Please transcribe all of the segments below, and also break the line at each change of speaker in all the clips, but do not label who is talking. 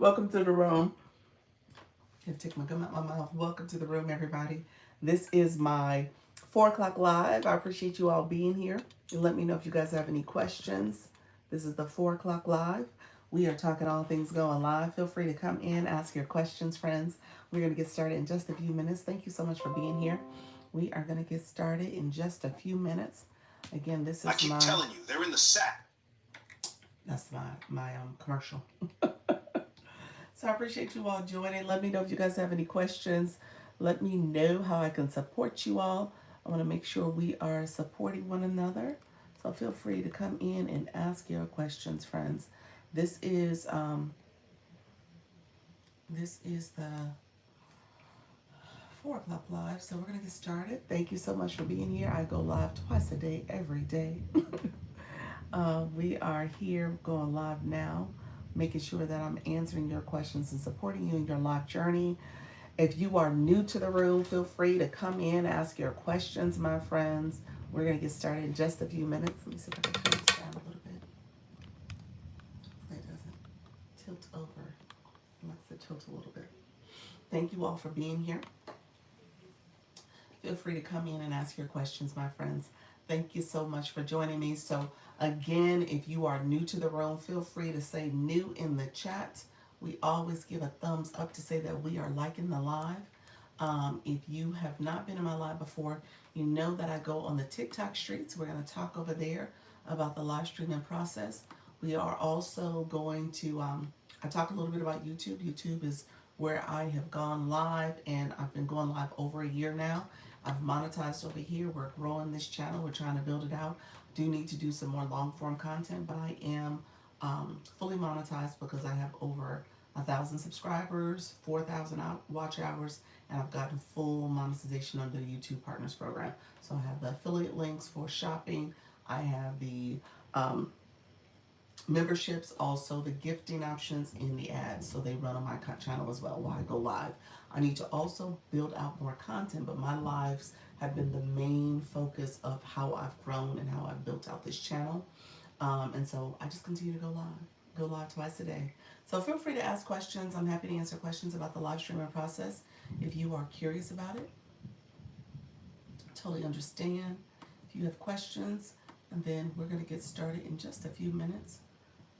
Welcome to the room. I have to take my gum out my mouth. Welcome to the room, everybody. This is my 4 o'clock live. I appreciate you all being here. And let me know if you guys have any questions. This is the 4 o'clock live. We are talking all things going live. Feel free to come in, ask your questions, friends. We're going to get started in just a few minutes. Thank you so much for being here. We are going to get started in just a few minutes. Again, this is I keep telling you, they're in the sack. That's my commercial. So I appreciate you all joining. Let me know if you guys have any questions. Let me know how I can support you all. I want to make sure we are supporting one another. So feel free to come in and ask your questions, friends. This is the 4 o'clock live. So we're gonna get started. Thank you so much for being here. I go live twice a day, every day. We are here going live now, making sure that I'm answering your questions and supporting you in your life journey. If you are new to the room, feel free to come in, ask your questions, my friends. We're going to get started in just a few minutes. Let me see if I can turn this down a little bit. Hopefully it doesn't tilt over. Let's tilt a little bit. Thank you all for being here. Feel free to come in and ask your questions, my friends. Thank you so much for joining me. So again, if you are new to the room, feel free to say new in the chat. We always give a thumbs up to say that we are liking the live. If you have not been in my live before, you know that I go on the TikTok streets. We're going to talk over there about the live streaming process. We are also going to, I talk a little bit about YouTube. YouTube is where I have gone live, and I've been going live over a year now. I've monetized over here. We're growing this channel. We're trying to build it out. Do need to do some more long form content, but I am fully monetized because I have over 1,000 subscribers, 4,000 watch hours, and I've gotten full monetization under the YouTube Partners Program. So I have the affiliate links for shopping. I have the memberships, also the gifting options in the ads. So they run on my channel as well while I go live. I need to also build out more content, but my lives have been the main focus of how I've grown and how I've built out this channel. And so I just continue to go live twice a day. So feel free to ask questions. I'm happy to answer questions about the live streaming process. If you are curious about it, totally understand. If you have questions, and then we're going to get started in just a few minutes.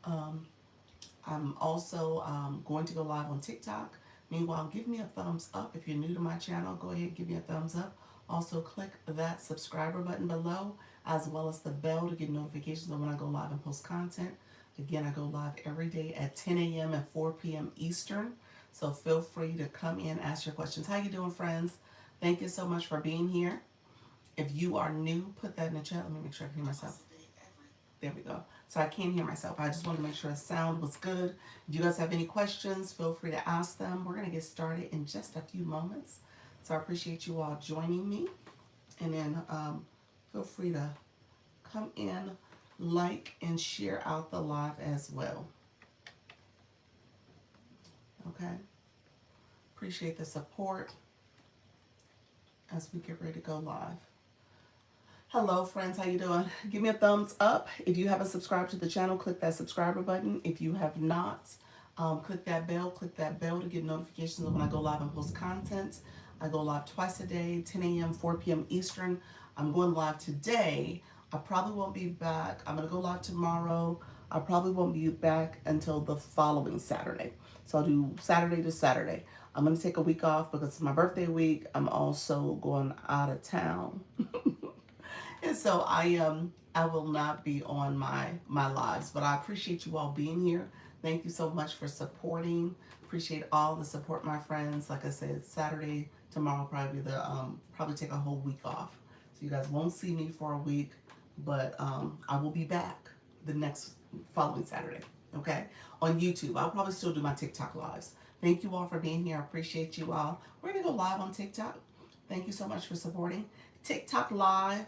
I'm also going to go live on TikTok. Meanwhile, give me a thumbs up. If you're new to my channel, go ahead and give me a thumbs up. Also, click that subscriber button below, as well as the bell to get notifications of when I go live and post content. Again, I go live every day at 10 a.m. and 4 p.m. Eastern. So feel free to come in, ask your questions. How you doing, friends? Thank you so much for being here. If you are new, put that in the chat. Let me make sure I can hear myself. There we go. So I can't hear myself. I just wanted to make sure the sound was good. If you guys have any questions, feel free to ask them. We're going to get started in just a few moments. So I appreciate you all joining me. And then feel free to come in, like, and share out the live as well. Okay? Appreciate the support as we get ready to go live. Hello friends, how you doing? Give me a thumbs up. If you haven't subscribed to the channel, click that subscriber button. If you have not, click that bell to get notifications of when I go live and post content. I go live twice a day, 10 a.m., 4 p.m. Eastern. I'm going live today. I probably won't be back. I'm going to go live tomorrow. I probably won't be back until the following Saturday. So I'll do Saturday to Saturday. I'm going to take a week off because it's my birthday week. I'm also going out of town. And so I will not be on my lives, but I appreciate you all being here. Thank you so much for supporting. Appreciate all the support, my friends. Like I said, Saturday, tomorrow probably probably take a whole week off. So you guys won't see me for a week, but I will be back the next following Saturday. Okay, on YouTube. I'll probably still do my TikTok lives. Thank you all for being here. I appreciate you all. We're gonna go live on TikTok. Thank you so much for supporting. TikTok live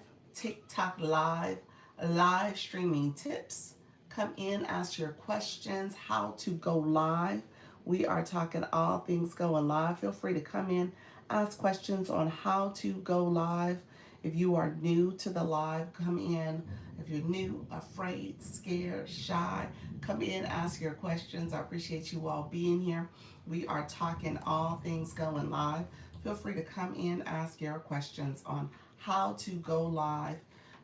live streaming tips. Come in, ask your questions, how to go live. We are talking all things going live. Feel free to come in, ask questions on how to go live. If you are new to the live, come in. If you're new, afraid, scared, shy, come in, ask your questions. I appreciate you all being here. We are talking all things going live. Feel free to come in, ask your questions on how to go live.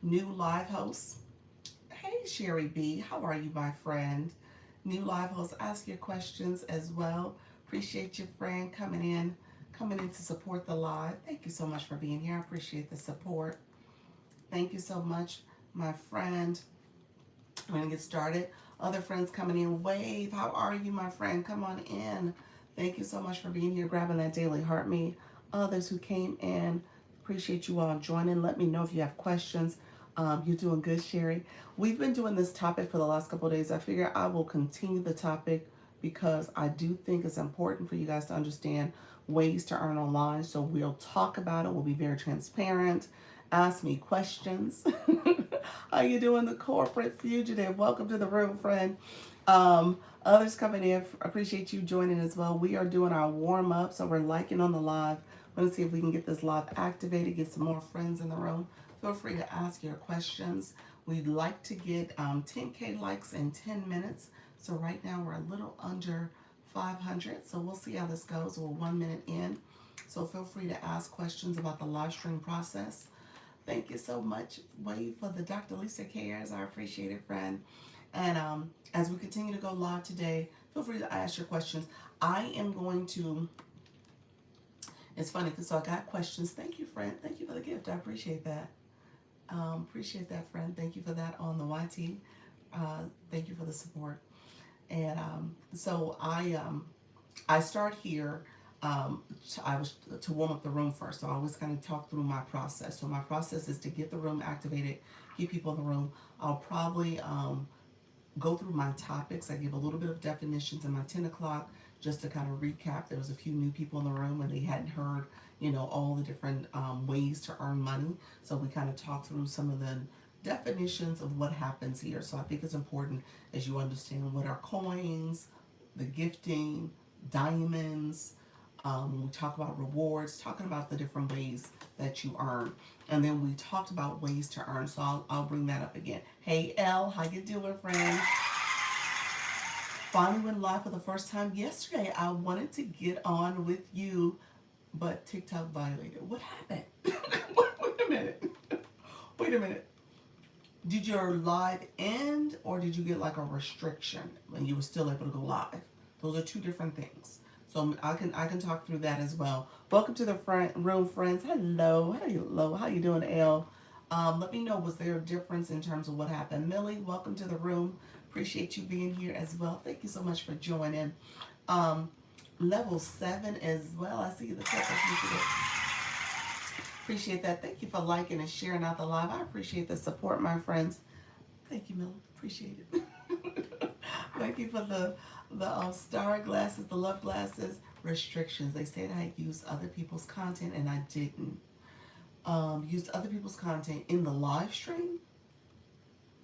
New live hosts. Hey, Sherry B, how are you, my friend? New live hosts, ask your questions as well. Appreciate your friend coming in to support the live. Thank you so much for being here. I appreciate the support. Thank you so much, my friend. I'm gonna get started. Other friends coming in. Wave, how are you, my friend? Come on in. Thank you so much for being here, grabbing that daily heart me. Others who came in, appreciate you all joining. Let me know if you have questions. You're doing good, Sherry. We've been doing this topic for the last couple of days. I figure I will continue the topic because I do think it's important for you guys to understand ways to earn online. So we'll talk about it. We'll be very transparent. Ask me questions. How you doing, the corporate fugitive? Welcome to the room, friend. Others coming in, appreciate you joining as well. We are doing our warm up, so we're liking on the live. Let's see if we can get this live activated, get some more friends in the room. Feel free to ask your questions. We'd like to get 10K likes in 10 minutes. So right now we're a little under 500. So we'll see how this goes. We're 1 minute in. So feel free to ask questions about the live stream process. Thank you so much, Wade, for the Dr. Lisa Cares. I appreciate it, friend. And as we continue to go live today, feel free to ask your questions. I am going to, it's funny because so I got questions. Thank you, friend. Thank you for the gift. I appreciate that. Appreciate that, friend. Thank you for that on the YT. Thank you for the support. And so I start here. I was to warm up the room first, so I always kind of talk through my process. So my process is to get the room activated, get people in the room. I'll probably go through my topics. I give a little bit of definitions in my 10 o'clock just to kind of recap. There was a few new people in the room and they hadn't heard, all the different ways to earn money. So we kind of talk through some of the definitions of what happens here. So I think it's important as you understand what are coins, the gifting, diamonds, when we talk about rewards, talking about the different ways that you earn. And then we talked about ways to earn, so I'll bring that up again. Hey, Elle, how you doing, friend? Finally went live for the first time yesterday. I wanted to get on with you, but TikTok violated. What happened? Wait a minute. Wait a minute. Did your live end or did you get like a restriction when you were still able to go live? Those are two different things. So I can talk through that as well. Welcome to the room, friends. Hello. Hello. How you doing, Elle? Let me know, was there a difference in terms of what happened? Millie, welcome to the room. Appreciate you being here as well. Thank you so much for joining. Level 7 as well. I see the text. Appreciate that. Thank you for liking and sharing out the live. I appreciate the support, my friends. Thank you, Millie. Appreciate it. Thank you for the star glasses, the love glasses. Restrictions. They said I used other people's content and I didn't. Used other people's content in the live stream?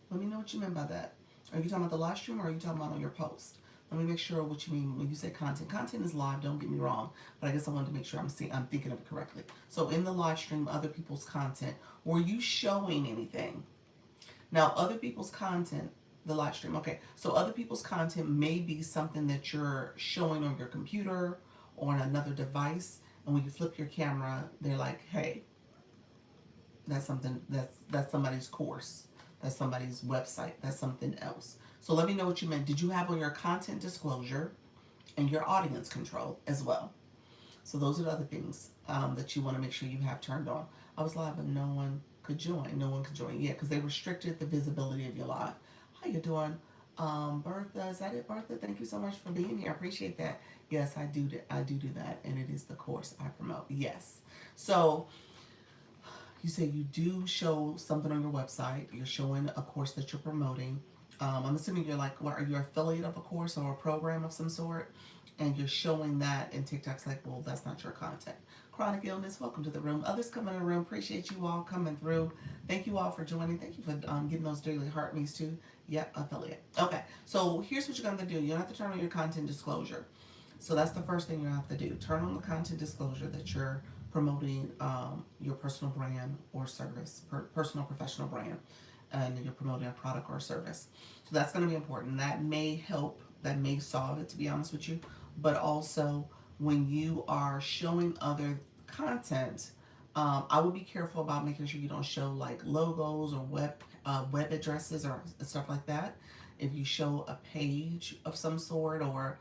Let me know what you meant by that. Are you talking about the live stream or are you talking about on your post? Let me make sure what you mean when you say content. Content is live, don't get me wrong, but I guess I wanted to make sure I'm thinking of it correctly. So in the live stream, other people's content, were you showing anything? Now, other people's content, the live stream, okay. So other people's content may be something that you're showing on your computer or on another device, and when you flip your camera, they're like, hey, that's something, that's somebody's course. That's somebody's website. That's something else. So let me know what you meant. Did you have on your content disclosure and your audience control as well? So those are the other things that you want to make sure you have turned on. I was live, but no one could join. No one could join. Yeah, because they restricted the visibility of your live. How you doing? Bertha, is that it, Bertha? Thank you so much for being here. I appreciate that. Yes, I do that, and it is the course I promote. Yes. So you say you do show something on your website. You're showing a course that you're promoting. I'm assuming you're like, what, are you an affiliate of a course or a program of some sort? And you're showing that, and TikTok's like, well, that's not your content. Chronic illness, welcome to the room. Others coming in the room, appreciate you all coming through. Thank you all for joining. Thank you for getting those daily heart me's too. Yep, affiliate. Okay, so here's what you're going to do. You don't have to turn on your content disclosure. So that's the first thing you have to do. Turn on the content disclosure that you're promoting your personal brand or service, personal professional brand, and you're promoting a product or a service. So that's going to be important. That may help, that may solve it, to be honest with you. But also, when you are showing other content, I would be careful about making sure you don't show like logos or web addresses or stuff like that. If you show a page of some sort, or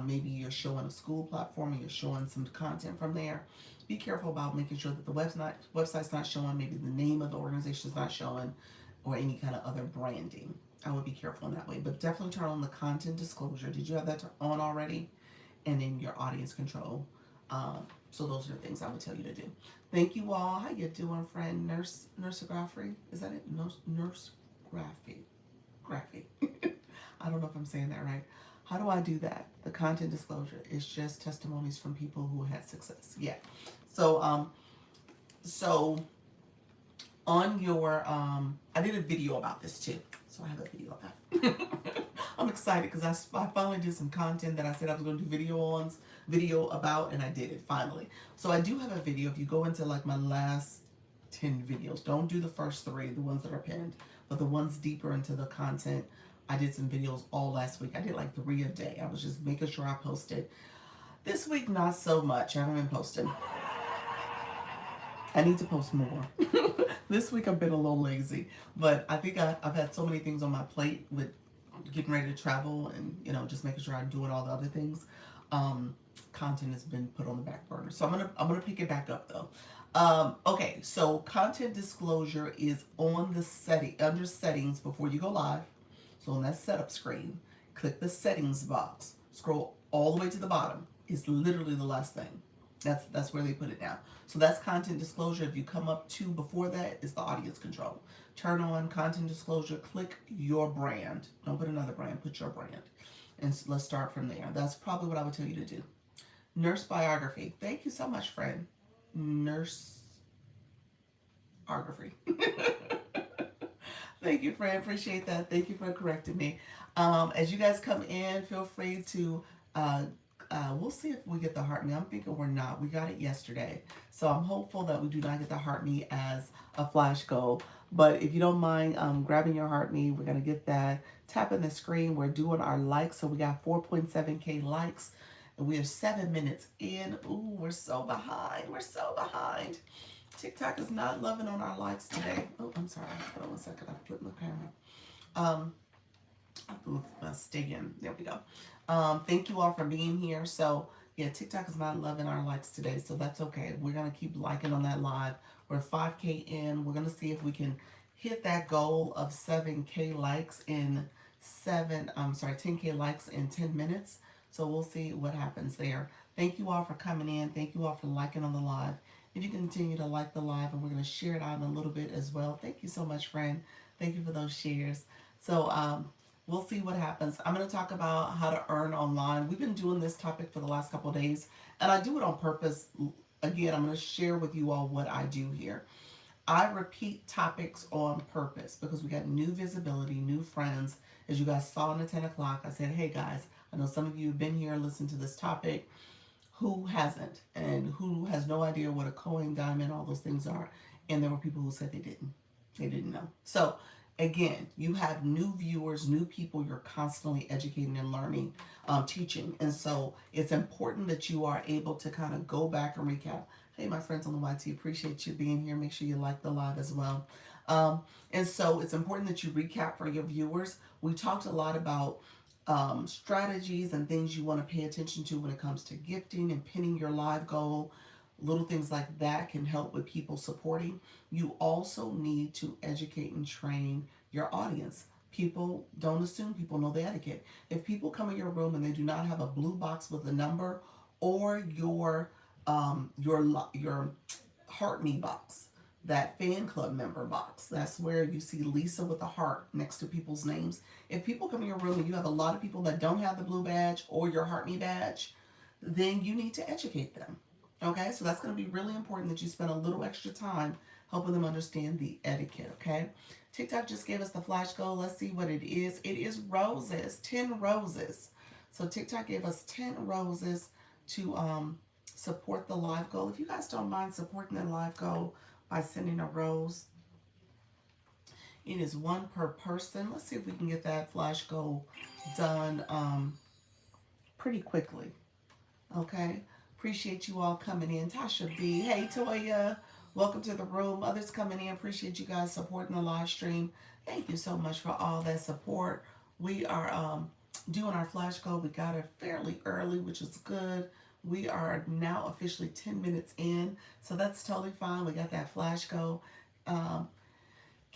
maybe you're showing a school platform and you're showing some content from there, be careful about making sure that the website's not showing, maybe the name of the organization is not showing, or any kind of other branding. I would be careful in that way. But definitely turn on the content disclosure. Did you have that on already? And then your audience control. So those are the things I would tell you to do. Thank you all. How you doing, friend? Nurse Graphy? Is that it? Nurse Graphy. Graphy. I don't know if I'm saying that right. How do I do that? The content disclosure is just testimonies from people who had success. Yeah. So on your I did a video about this too. So I have a video about it. I'm excited because I finally did some content that I said I was going to do video about, and I did it finally. So I do have a video. If you go into like my last 10 videos, don't do the first 3, the ones that are pinned, but the ones deeper into the content. I did some videos all last week. I did like 3 a day. I was just making sure I posted. This week, not so much. I haven't been posting. I need to post more. This week I've been a little lazy, but I think I've had so many things on my plate with getting ready to travel and, you know, just making sure I'm doing all the other things. Content has been put on the back burner. So I'm gonna pick it back up though. Okay, so content disclosure is on the under settings before you go live. So on that setup screen, click the settings box. Scroll all the way to the bottom. It's literally the last thing. That's where they put it down. So that's content disclosure. If you come up to before that, it's the audience control. Turn on content disclosure, click your brand. Don't put another brand, put your brand. And let's start from there. That's probably what I would tell you to do. Nurse biography. Thank you so much, friend. Nurse biography. Thank you, friend. Appreciate that. Thank you for correcting me. As you guys come in, feel free to we'll see if we get the heart meat. I'm thinking we're not. We got it yesterday. So I'm hopeful that we do not get the heart meat as a flash goal. But if you don't mind grabbing your heart meat, we're going to get that. Tapping the screen. We're doing our likes. So we got 4.7K likes. And we are 7 minutes in. Ooh, we're so behind. We're so behind. TikTok is not loving on our likes today. Oh, I'm sorry. Hold on 1 second. I flipped my camera. Stay in. There we go. Thank you all for being here. So yeah, TikTok is not loving our likes today, so that's okay. We're gonna keep liking on that live. We're 5K in. We're gonna see if we can hit that goal of 7K likes in 10K likes in 10 minutes. So we'll see what happens there. Thank you all for coming in. Thank you all for liking on the live. If you continue to like the live, and we're gonna share it out in a little bit as well. Thank you so much, friend. Thank you for those shares. So we'll see what happens. I'm going to talk about how to earn online. We've been doing this topic for the last couple of days, and I do it on purpose. Again, I'm going to share with you all what I do here. I repeat topics on purpose because we got new visibility, new friends. As you guys saw in the 10 o'clock, I said, hey guys, I know some of you have been here and listened to this topic. Who hasn't? And who has no idea what a coin, diamond, all those things are? And there were people who said they didn't. They didn't know. So again, you have new viewers, new people you're constantly educating and learning, teaching. And so it's important that you are able to kind of go back and recap. Hey, my friends on the YT, appreciate you being here. Make sure you like the live as well. And so it's important that you recap for your viewers. We talked a lot about strategies and things you want to pay attention to when it comes to gifting and pinning your live goal. Little things like that can help with people supporting. You also need to educate and train your audience. People don't assume people know the etiquette. If people come in your room and they do not have a blue box with a number, or your heart me box, that fan club member box, that's where you see Lisa with a heart next to people's names. If people come in your room and you have a lot of people that don't have the blue badge or your heart me badge, then you need to educate them. Okay, so that's going to be really important that you spend a little extra time helping them understand the etiquette, okay? TikTok just gave us the flash goal. Let's see what it is. It is roses, 10 roses. So TikTok gave us 10 roses to support the live goal. If you guys don't mind supporting the live goal by sending a rose, it is one per person. Let's see if we can get that flash goal done pretty quickly. Okay. Appreciate you all coming in. Tasha B. Hey, Toya. Welcome to the room. Others coming in. Appreciate you guys supporting the live stream. Thank you so much for all that support. We are doing our flash goal. We got it fairly early, which is good. We are now officially 10 minutes in, so that's totally fine. We got that flash goal. Um,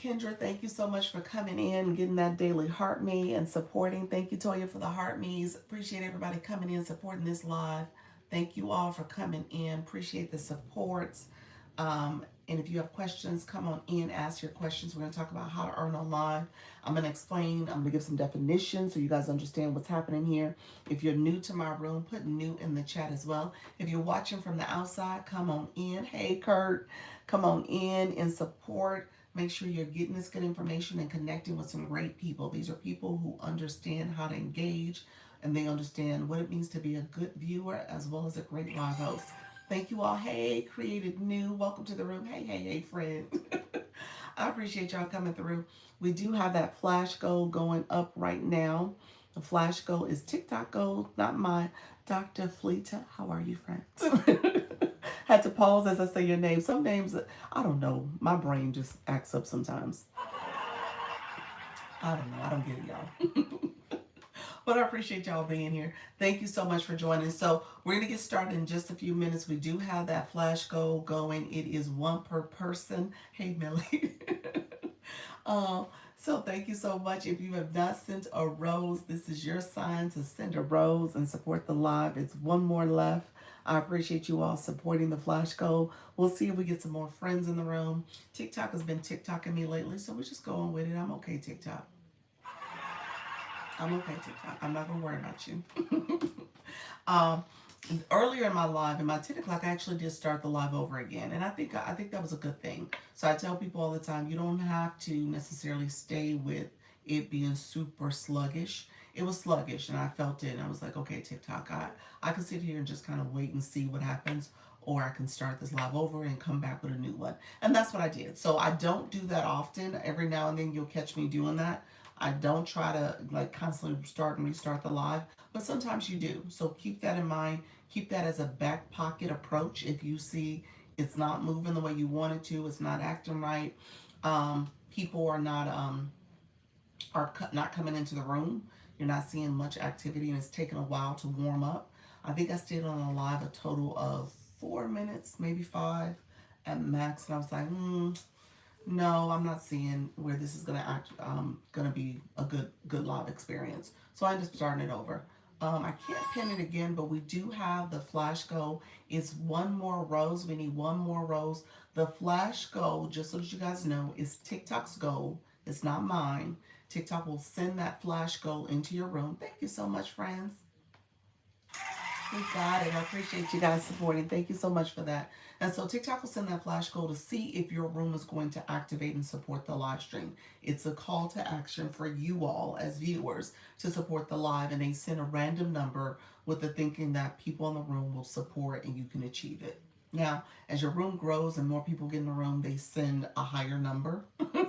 Kendra, thank you so much for coming in, getting that daily heart me and supporting. Thank you, Toya, for the heart me's. Appreciate everybody coming in, supporting this live. Thank you all for coming in. Appreciate the supports. And if you have questions, come on in, ask your questions. We're going to talk about how to earn online. I'm going to explain, I'm going to give some definitions so you guys understand what's happening here. If you're new to my room, put new in the chat as well. If you're watching from the outside, come on in. Hey, Kurt, come on in and support. Make sure you're getting this good information and connecting with some great people. These are people who understand how to engage and they understand what it means to be a good viewer as well as a great live host. Thank you all. Hey, Created New. Welcome to the room. Hey, friend. I appreciate y'all coming through. We do have that flash goal going up right now. The flash goal is TikTok goal, not mine. Dr. Fleeta, how are you, friends? Had to pause as I say your name. Some names, I don't know. My brain just acts up sometimes. I don't know. I don't get it, y'all. But I appreciate y'all being here. Thank you so much for joining. So we're going to get started in just a few minutes. We do have that flash goal going. It is one per person. Hey, Millie. um, so thank you so much. If you have not sent a rose, this is your sign to send a rose and support the live. It's one more left. I appreciate you all supporting the flash goal. We'll see if we get some more friends in the room. TikTok has been TikToking me lately, so we're just going with it. I'm okay, TikTok. I'm okay, TikTok. I'm not going to worry about you. um, Earlier in my live, in my 10 o'clock, I actually did start the live over again. And I think that was a good thing. So I tell people all the time, you don't have to necessarily stay with it being super sluggish. It was sluggish and I felt it and I was like, okay, TikTok, I can sit here and just kind of wait and see what happens, or I can start this live over and come back with a new one. And that's what I did. So I don't do that often. Every now and then you'll catch me doing that. I don't try to like constantly start and restart the live, but sometimes you do. So keep that in mind. Keep that as a back pocket approach. If you see it's not moving the way you want it to, it's not acting right, people are not coming into the room. You're not seeing much activity and it's taking a while to warm up. I think I stayed on a live a total of 4 minutes, maybe 5 at max, and I was like, no, I'm not seeing where this is gonna be a good live experience. So I ended up starting it over. I can't pin it again, but we do have the flash goal. It's one more rose. We need one more rose. The flash goal, just so that you guys know, is TikTok's goal. It's not mine. TikTok will send that flash goal into your room. Thank you so much, friends. We got it. I appreciate you guys supporting. Thank you so much for that. And so TikTok will send that flash goal to see if your room is going to activate and support the live stream. It's a call to action for you all as viewers to support the live, and they send a random number with the thinking that people in the room will support and you can achieve it. Now, as your room grows and more people get in the room, they send a higher number.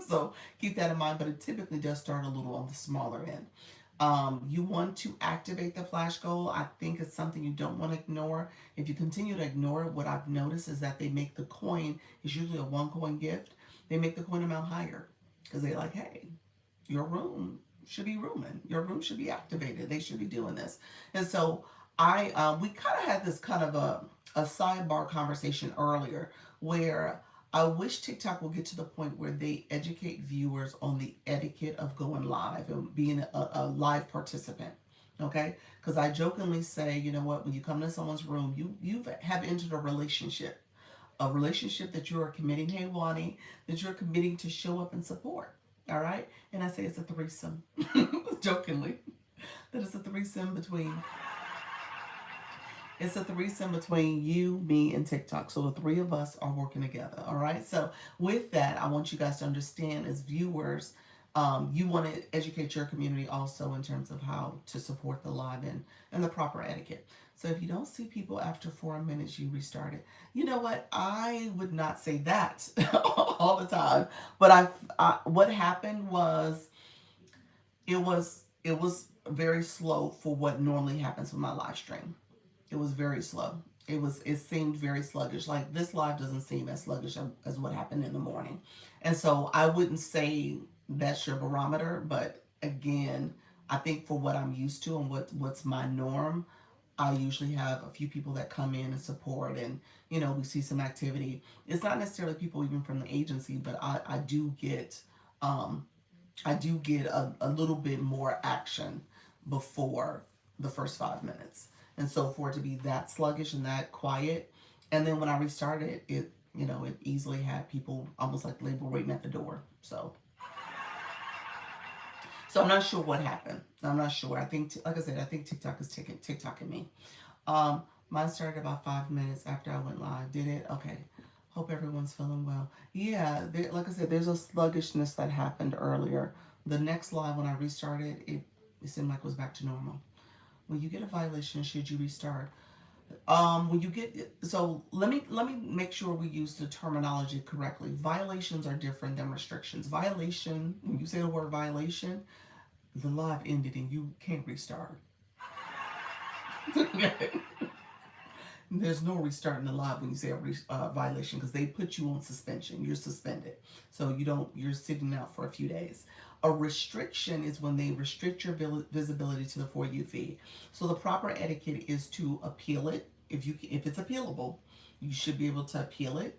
So keep that in mind, but it typically does start a little on the smaller end. You want to activate the flash goal. I think it's something you don't want to ignore. If you continue to ignore it, what I've noticed is that they make the coin, it's usually a 1 coin gift, they make the coin amount higher because they're like, hey, your room should be rooming. Your room should be activated. They should be doing this. And so we kind of had this kind of a sidebar conversation earlier where I wish TikTok will get to the point where they educate viewers on the etiquette of going live and being a live participant. Okay? Because I jokingly say, you know what, when you come to someone's room, you have entered a relationship that you are committing, hey Wani, that you're committing to show up and support. All right? And I say it's a threesome, jokingly, that it's a threesome between you, me, and TikTok. So the 3 of us are working together. All right. So with that, I want you guys to understand as viewers You want to educate your community also in terms of how to support the live and the proper etiquette. So if you don't see people after 4 minutes, you restart it. You know what? I would not say that all the time, but what happened was it was very slow for what normally happens with my live stream. It was very slow. It seemed very sluggish. Like this live doesn't seem as sluggish as what happened in the morning. And so I wouldn't say that's your barometer, but again, I think for what I'm used to and what's my norm, I usually have a few people that come in and support, and we see some activity. It's not necessarily people even from the agency, but um I do get a little bit more action before the first 5 minutes. And so for it to be that sluggish and that quiet, and then when I restarted it easily had people almost like label waiting at the door. So I'm not sure what happened. I'm not sure. I think, like I said, I think TikTok is TikToking me. Um, Mine started about 5 minutes after I went live. Did it? Okay. Hope everyone's feeling well. Yeah, like I said, there's a sluggishness that happened earlier. The next live when I restarted, it seemed like it was back to normal. When you get a violation, should you restart? When you get so let me make sure we use the terminology correctly. Violations are different than restrictions. Violation, when you say the word violation, the live ended and you can't restart. There's no restarting the live when you say a violation because they put you on suspension. You're suspended, so you're sitting out for a few days. A restriction is when they restrict your visibility to the For You feed. So the proper etiquette is to appeal it. If it's appealable, you should be able to appeal it.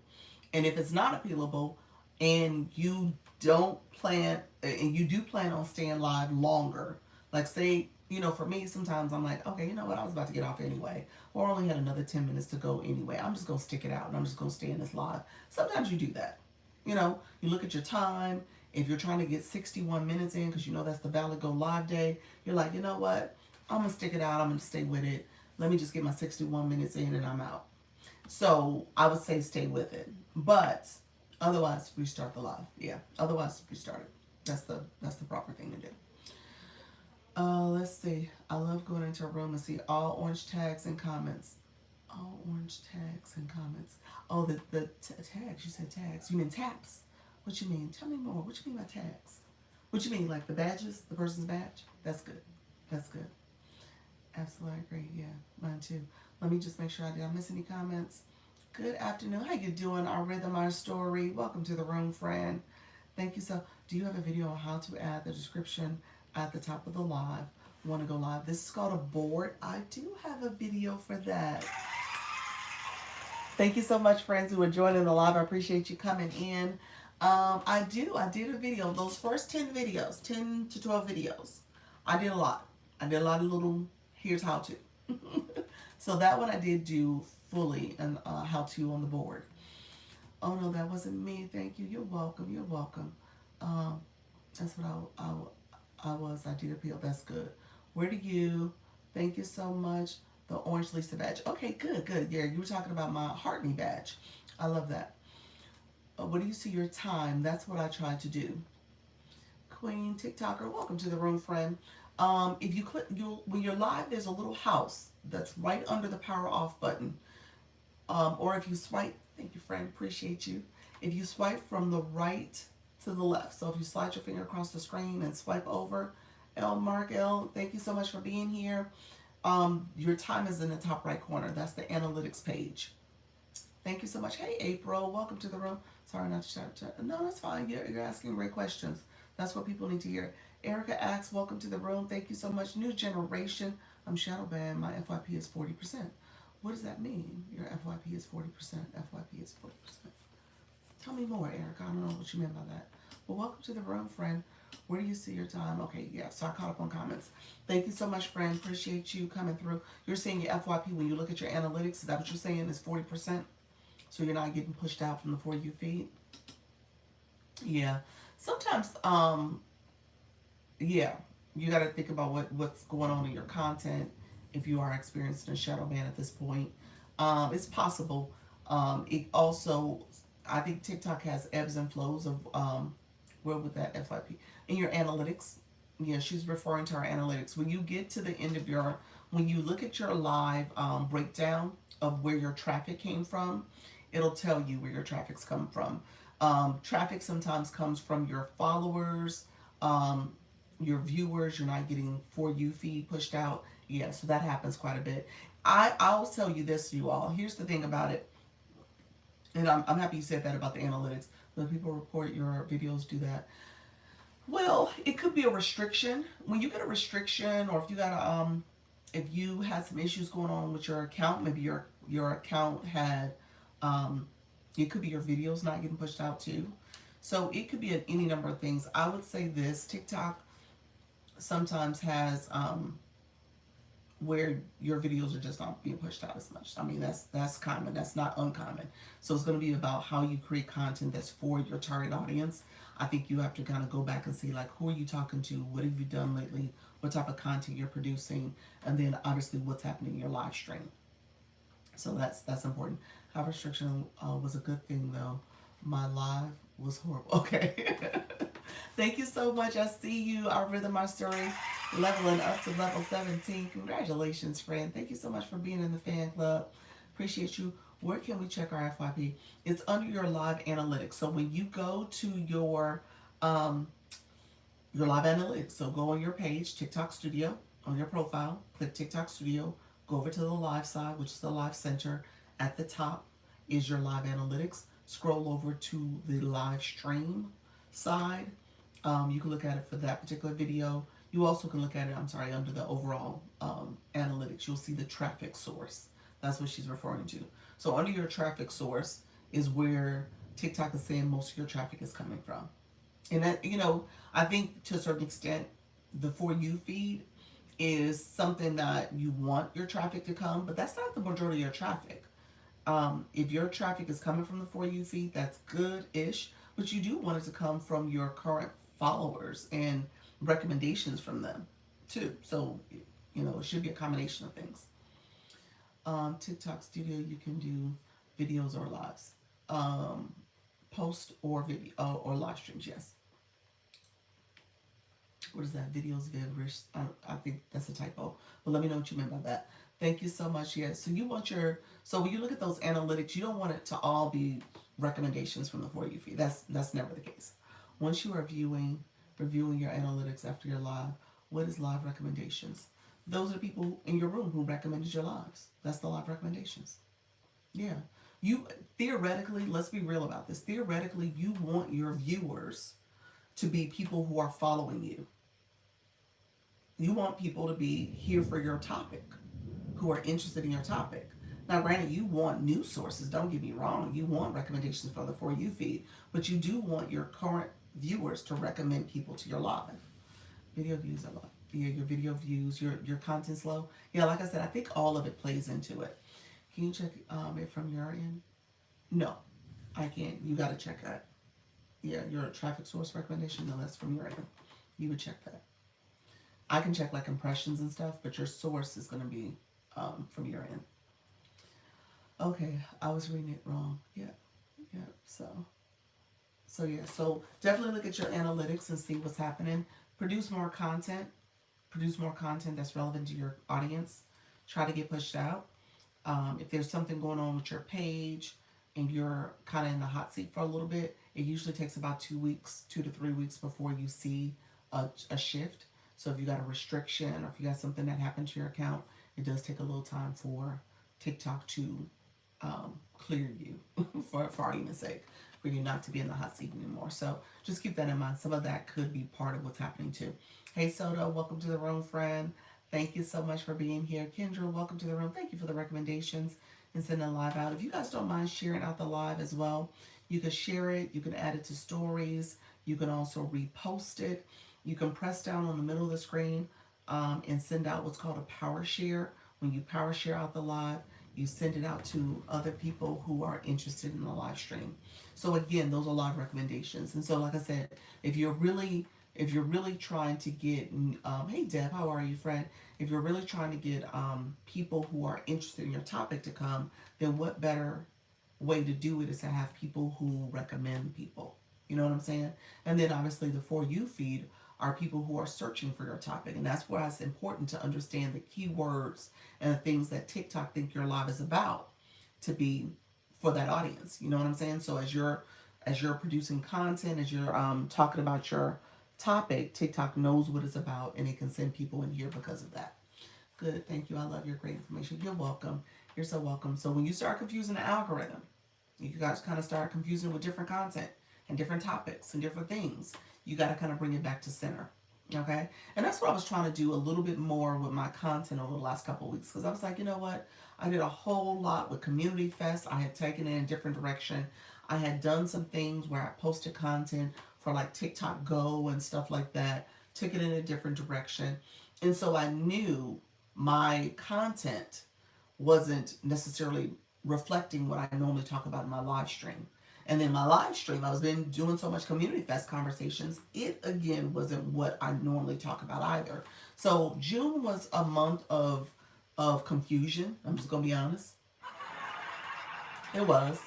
And if it's not appealable, and you do plan on staying live longer, like say, for me, sometimes I'm like, okay, you know what, I was about to get off anyway, or I only had another 10 minutes to go anyway. I'm just gonna stick it out and I'm just gonna stay in this live. Sometimes you do that. You look at your time. If you're trying to get 61 minutes in because that's the valid go live day, you're like, you know what, I'm gonna stick it out. I'm gonna stay with it. Let me just get my 61 minutes in and I'm out. So I would say stay with it. But otherwise, restart the live. Yeah. Otherwise, restart it. That's the proper thing to do. Let's see. I love going into a room and see all orange tags and comments. All orange tags and comments. Oh, the tags. You said tags. You mean taps? What you mean? Tell me more. What you mean by tags? What you mean, like the badges? The person's badge? That's good. That's good. Absolutely agree. Yeah, mine too. Let me just make sure I miss any comments. Good afternoon. How you doing? Our rhythm, our story. Welcome to the room, friend. Thank you. So, do you have a video on how to add the description at the top of the live? Want to go live? This is called a board. I do have a video for that. Thank you so much, friends who are joining the live. I appreciate you coming in. I did a video. Those first 10 videos, 10 to 12 videos, I did a lot. I did a lot of little here's how to. So that one I did do fully and how to on the board. Oh no, that wasn't me. Thank you. You're welcome. You're welcome. That's what I was. I did appeal. That's good. Where do you? Thank you so much. The Orange Lisa badge. Okay, good, good. Yeah, you were talking about my Hartney badge. I love that. What do you see your time? That's what I tried to do. Queen TikToker, welcome to the room, friend. If you click, when you're live, there's a little house that's right under the power off button. Or if you swipe, thank you, friend, appreciate you. If you swipe from the right to the left, so if you slide your finger across the screen and swipe over, Mark L, thank you so much for being here. Your time is in the top right corner. That's the analytics page. Thank you so much. Hey, April, welcome to the room. Sorry not to shout. No, that's fine. You're asking great questions. That's what people need to hear. Erica asks, welcome to the room. Thank you so much. New generation. I'm shadow banned. My FYP is 40%. What does that mean? Your FYP is 40%. FYP is 40%. Tell me more, Erica. I don't know what you meant by that. Well, welcome to the room, friend. Where do you see your time? Okay, yeah, so I caught up on comments. Thank you so much, friend. Appreciate you coming through. You're seeing your FYP when you look at your analytics. Is that what you're saying is 40%? So you're not getting pushed out from the For You feed? Yeah. Sometimes, yeah, you got to think about what's going on in your content if you are experiencing a shadow ban at this point. It's possible. It also, I think TikTok has ebbs and flows of Where would that FYP? In your analytics. Yeah, she's referring to our analytics. When you get to the end of your, when you look at your live breakdown of where your traffic came from, it'll tell you where your traffic's come from. Traffic sometimes comes from your followers, um, your viewers. You're not getting for you feed pushed out. Yeah, so that happens quite a bit. I'll tell you this, you all. Here's the thing about it, and I'm happy you said that about the analytics. When people report your videos, do that. Well, it could be a restriction. When you get a restriction, or if you got a if you had some issues going on with your account, maybe your account had it could be your videos not getting pushed out too. So it could be any number of things. I would say this: TikTok sometimes has where your videos are just not being pushed out as much. I mean, that's common. That's not uncommon. So it's going to be about how you create content that's for your target audience. I think you have to kind of go back and see, like, who are you talking to? What have you done lately? What type of content you're producing? And then obviously what's happening in your live stream. So that's important. Have restriction was a good thing though. My live was horrible. Okay. Thank you so much. I see you, our Rhythm Our Story, leveling up to level 17. Congratulations, friend. Thank you so much for being in the fan club. Appreciate you. Where can we check our FYP? It's under your live analytics. So when you go to your live analytics, so go on your page, TikTok Studio, on your profile, click TikTok Studio, go over to the live side, which is the live center. At the top is your live analytics. Scroll over to the live stream side. You can look at it for that particular video. You also can look at it, I'm sorry, under the overall analytics. You'll see the traffic source. That's what she's referring to. So under your traffic source is where TikTok is saying most of your traffic is coming from. And that, I think to a certain extent, the For You feed is something that you want your traffic to come, but that's not the majority of your traffic. If your traffic is coming from the For You feed, that's good-ish, but you do want it to come from your current followers and recommendations from them too. So, it should be a combination of things. TikTok Studio, you can do videos or lives, post or video or live streams. Yes. What is that? Videos, viewers. I think that's a typo, but let me know what you meant by that. Thank you so much. Yes. So you want so when you look at those analytics, you don't want it to all be recommendations from the For You feed. That's never the case. Once you are reviewing your analytics after your live, what is live recommendations? Those are the people in your room who recommended your lives. That's the live recommendations. Yeah. You theoretically, let's be real about this. Theoretically, you want your viewers to be people who are following you. You want people to be here for your topic, who are interested in your topic. Now, granted, you want news sources. Don't get me wrong. You want recommendations for the For You feed, but you do want your current viewers to recommend people to your live. Video views are low. Yeah, your video views, your content's low. Yeah, like I said, I think all of it plays into it. Can you check it from your end? No, I can't. You got to check that. Yeah, your traffic source recommendation. No, that's from your end. You would check that. I can check like impressions and stuff, but your source is going to be from your end. Okay, I was reading it wrong. Yeah. So definitely look at your analytics and see what's happening. Produce more content that's relevant to your audience. Try to get pushed out. If there's something going on with your page and you're kind of in the hot seat for a little bit, it usually takes about 2 to 3 weeks before you see a shift. So if you got a restriction or if you got something that happened to your account, it does take a little time for TikTok to clear you, for argument's sake, for you not to be in the hot seat anymore. So just keep that in mind. Some of that could be part of what's happening too. Hey Soda, welcome to the room, friend. Thank you so much for being here. Kendra, welcome to the room. Thank you for the recommendations and sending the live out. If you guys don't mind sharing out the live as well, you can share it. You can add it to stories. You can also repost it. You can press down on the middle of the screen and send out what's called a power share. When you power share out the live, you send it out to other people who are interested in the live stream. So again, those are live recommendations. And so, like I said, if you're really trying to get, hey Deb, how are you, friend? If you're really trying to get people who are interested in your topic to come, then what better way to do it is to have people who recommend people. You know what I'm saying? And then obviously the For You feed are people who are searching for your topic. And that's why it's important to understand the keywords and the things that TikTok think your live is about to be for that audience. You know what I'm saying? So as you're producing content, as you're talking about your topic, TikTok knows what it's about and it can send people in here because of that. Good, thank you. I love your great information. You're welcome. You're so welcome. So when you start confusing the algorithm, you guys kind of start confusing with different content and different topics and different things. You got to kind of bring it back to center. Okay. And that's what I was trying to do a little bit more with my content over the last couple of weeks. Because I was like, you know what? I did a whole lot with Community Fest. I had taken it in a different direction. I had done some things where I posted content for like TikTok Go and stuff like that, took it in a different direction. And so I knew my content wasn't necessarily reflecting what I normally talk about in my live stream. And then my live stream, I was been doing so much Community Fest conversations. It again wasn't what I normally talk about either. So June was a month of confusion. I'm just gonna be honest. It was.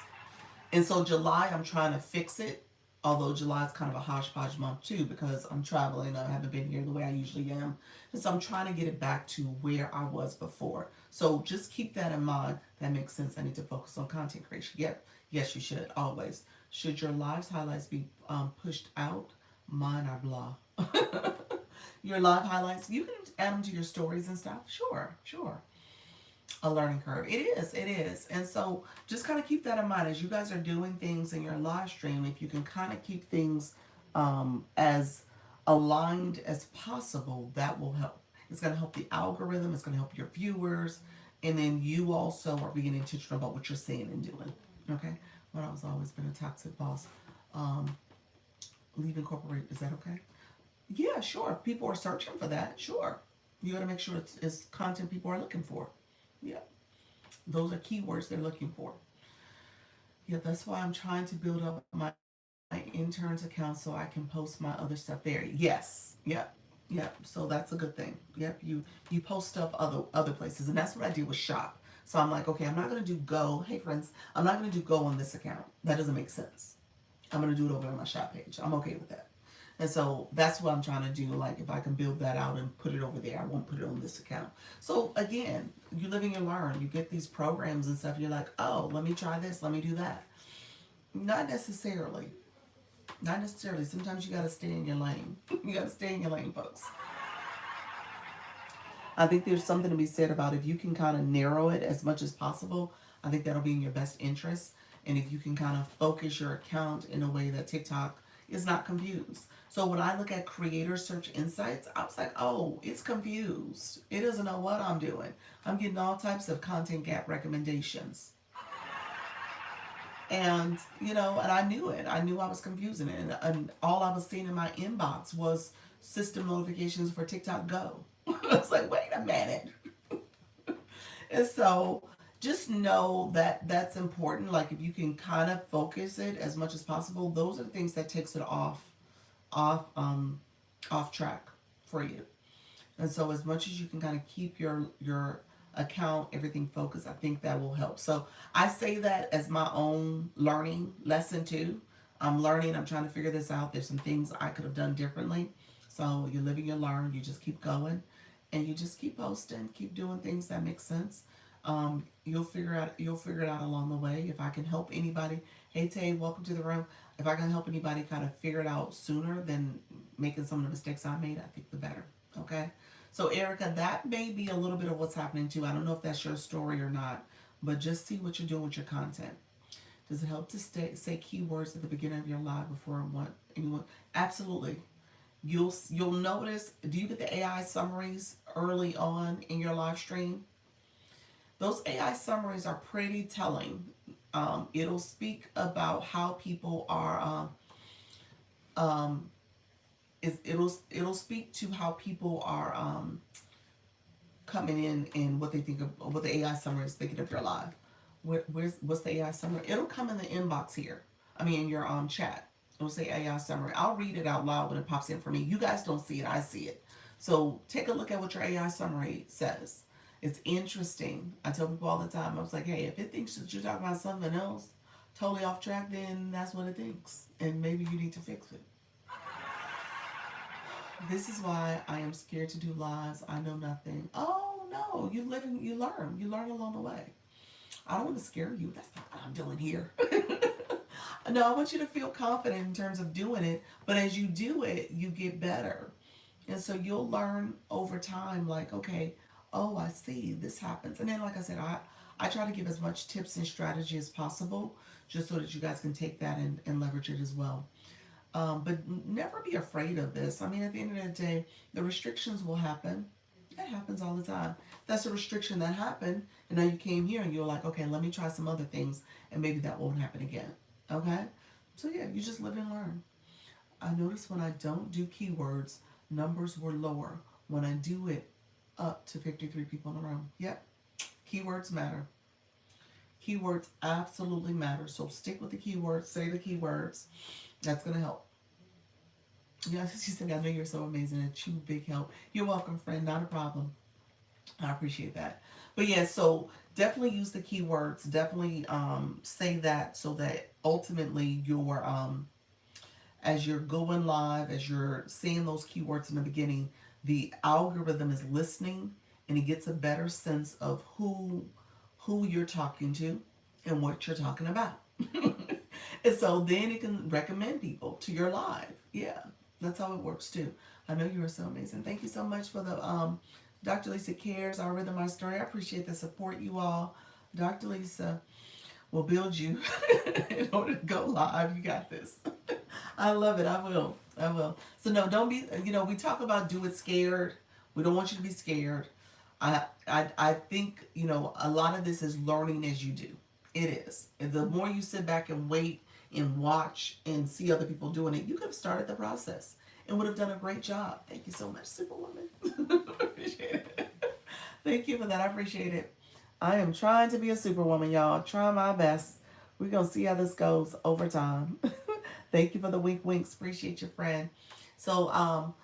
And so July, I'm trying to fix it. Although July is kind of a hodgepodge month too, because I'm traveling. I haven't been here the way I usually am. And so I'm trying to get it back to where I was before. So just keep that in mind. That makes sense. I need to focus on content creation. Yep. Yes, you should. Always. Should your lives highlights be pushed out? Mine are blah. Your live highlights, you can add them to your stories and stuff. Sure, sure. A learning curve. It is. And so just kind of keep that in mind as you guys are doing things in your live stream. If you can kind of keep things as aligned as possible, that will help. It's going to help the algorithm, it's going to help your viewers, and then you also are being intentional about what you're saying and doing. Okay? Well, I've always been a toxic boss. Um, Leaving corporate, is that okay? Yeah, sure. If people are searching for that, sure. You got to make sure it's content people are looking for. Yeah. Those are keywords they're looking for. Yeah, that's why I'm trying to build up my interns account so I can post my other stuff there. Yes. Yep. Yep. So that's a good thing. Yep. You post stuff other places, and that's what I do with Shop. So I'm like, okay, I'm not gonna do Go. Hey friends, I'm not gonna do Go on this account. That doesn't make sense. I'm gonna do it over on my Shop page. I'm okay with that. And so that's what I'm trying to do. Like if I can build that out and put it over there, I won't put it on this account. So again, you live and you learn. You get these programs and stuff. You're like, oh, let me try this. Let me do that. Not necessarily. Not necessarily. Sometimes you got to stay in your lane. You got to stay in your lane, folks. I think there's something to be said about if you can kind of narrow it as much as possible. I think that'll be in your best interest. And if you can kind of focus your account in a way that TikTok is not confused. So when I look at creator search insights, I was like, oh, it's confused. It doesn't know what I'm doing. I'm getting all types of content gap recommendations. And, and I knew it. I knew I was confusing it. And all I was seeing in my inbox was system notifications for TikTok Go. I was like, wait a minute. And so just know that that's important. Like if you can kind of focus it as much as possible, those are the things that takes it off, off track for you. And so as much as you can kind of keep your account, everything focused, I think that will help. So I say that as my own learning lesson too. I'm learning, I'm trying to figure this out. There's some things I could have done differently. So you're living, you learn, you just keep going and you just keep posting, keep doing things that make sense. You'll figure it out along the way. If I can help anybody, hey Tay, welcome to the room. If I can help anybody kind of figure it out sooner than making some of the mistakes I made, I think the better. Okay. So Erica, that may be a little bit of what's happening too. I don't know if that's your story or not, but just see what you're doing with your content. Does it help to say keywords at the beginning of your live before anyone? Absolutely. You'll notice. Do you get the AI summaries early on in your live stream? Those AI summaries are pretty telling. It'll speak about how people are. Um, it'll speak to how people are coming in and what they think of what the AI summary is thinking of your live. What's the AI summary? It'll come in the inbox here. I mean, in your chat. It'll say AI summary. I'll read it out loud when it pops in for me. You guys don't see it. I see it. So take a look at what your AI summary says. It's interesting. I tell people all the time. I was like, hey, if it thinks that you're talking about something else, totally off track, then that's what it thinks. And maybe you need to fix it. This is why I am scared to do lives. I know nothing. Oh no, you live and you learn. You learn along the way. I don't want to scare you. That's not what I'm doing here. No, I want you to feel confident in terms of doing it. But as you do it, you get better. And so you'll learn over time, like, okay, oh, I see this happens. And then, like I said, I try to give as much tips and strategy as possible just so that you guys can take that and leverage it as well. But never be afraid of this. I mean, at the end of the day, the restrictions will happen. It happens all the time. That's a restriction that happened, and now you came here and you're like, okay, let me try some other things, and maybe that won't happen again. Okay? So, yeah, you just live and learn. I notice when I don't do keywords, numbers were lower. When I do it, up to 53 people in the room. Yep. Keywords matter. Keywords absolutely matter. So stick with the keywords, say the keywords. That's going to help. Yeah, she said, I know you're so amazing. A true big help. You're welcome, friend. Not a problem. I appreciate that. But yeah, so definitely use the keywords. Definitely say that so that ultimately as you're going live, as you're saying those keywords in the beginning, the algorithm is listening and it gets a better sense of who you're talking to and what you're talking about. And so then it can recommend people to your live. Yeah, that's how it works too. I know you are so amazing. Thank you so much for the Dr. Lisa Cares, Our Rhythm, Our Story. I appreciate the support, you all. Dr. Lisa will build you in order to go live. You got this. I love it. I will. I will. So no, don't be. We talk about do it scared. We don't want you to be scared. I think a lot of this is learning as you do. It is. And the more you sit back and wait and watch and see other people doing it, you could have started the process and would have done a great job. Thank you so much, Superwoman. Appreciate it. Thank you for that. I appreciate it. I am trying to be a superwoman, y'all. Trying my best. We're going to see how this goes over time. Thank you for the wink winks. Appreciate your friend. So,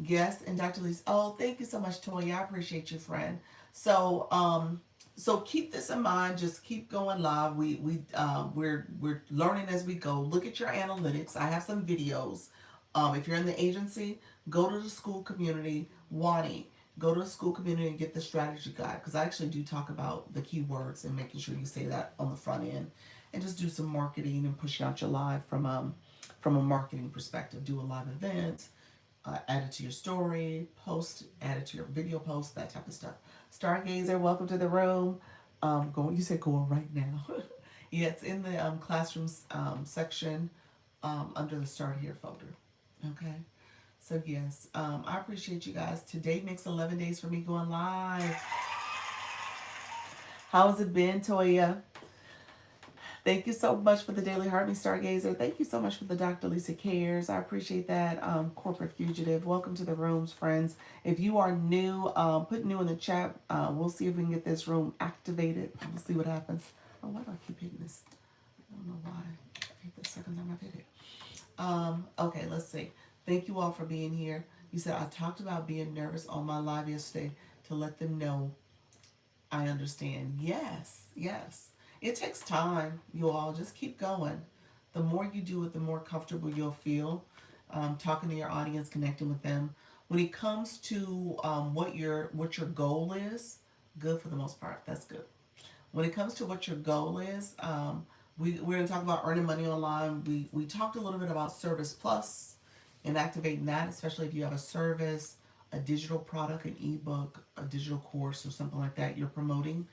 yes, and Dr. Lisa. Oh, thank you so much, Toya. I appreciate you, friend. So keep this in mind. Just keep going live. We're learning as we go. Look at your analytics. I have some videos. If you're in the agency, go to the school community. Wani, go to the school community and get the strategy guide, because I actually do talk about the keywords and making sure you say that on the front end, and just do some marketing and pushing out your live from a marketing perspective. Do a live event, add it to your story, post, add it to your video post, that type of stuff. Stargazer, welcome to the room. You said going right now. Yeah, it's in the classrooms section under the Start Here folder. Okay. So yes, I appreciate you guys. Today makes 11 days for me going live. How's it been, Toya? Thank you so much for the Daily Harvey Stargazer. Thank you so much for the Dr. Lisa Cares. I appreciate that. Corporate Fugitive. Welcome to the rooms, friends. If you are new, put new in the chat. We'll see if we can get this room activated. We'll see what happens. Oh, why do I keep hitting this? I don't know why. I hit the second time I've hit it. Okay, let's see. Thank you all for being here. You said, I talked about being nervous on my live yesterday to let them know I understand. Yes, yes. It takes time, you all. Just keep going. The more you do it, the more comfortable you'll feel talking to your audience, connecting with them. When it comes to what your goal is, good for the most part. That's good. When it comes to what your goal is, we're going to talk about earning money online. We talked a little bit about Service Plus and activating that, especially if you have a service, a digital product, an ebook, a digital course, or something like that you're promoting.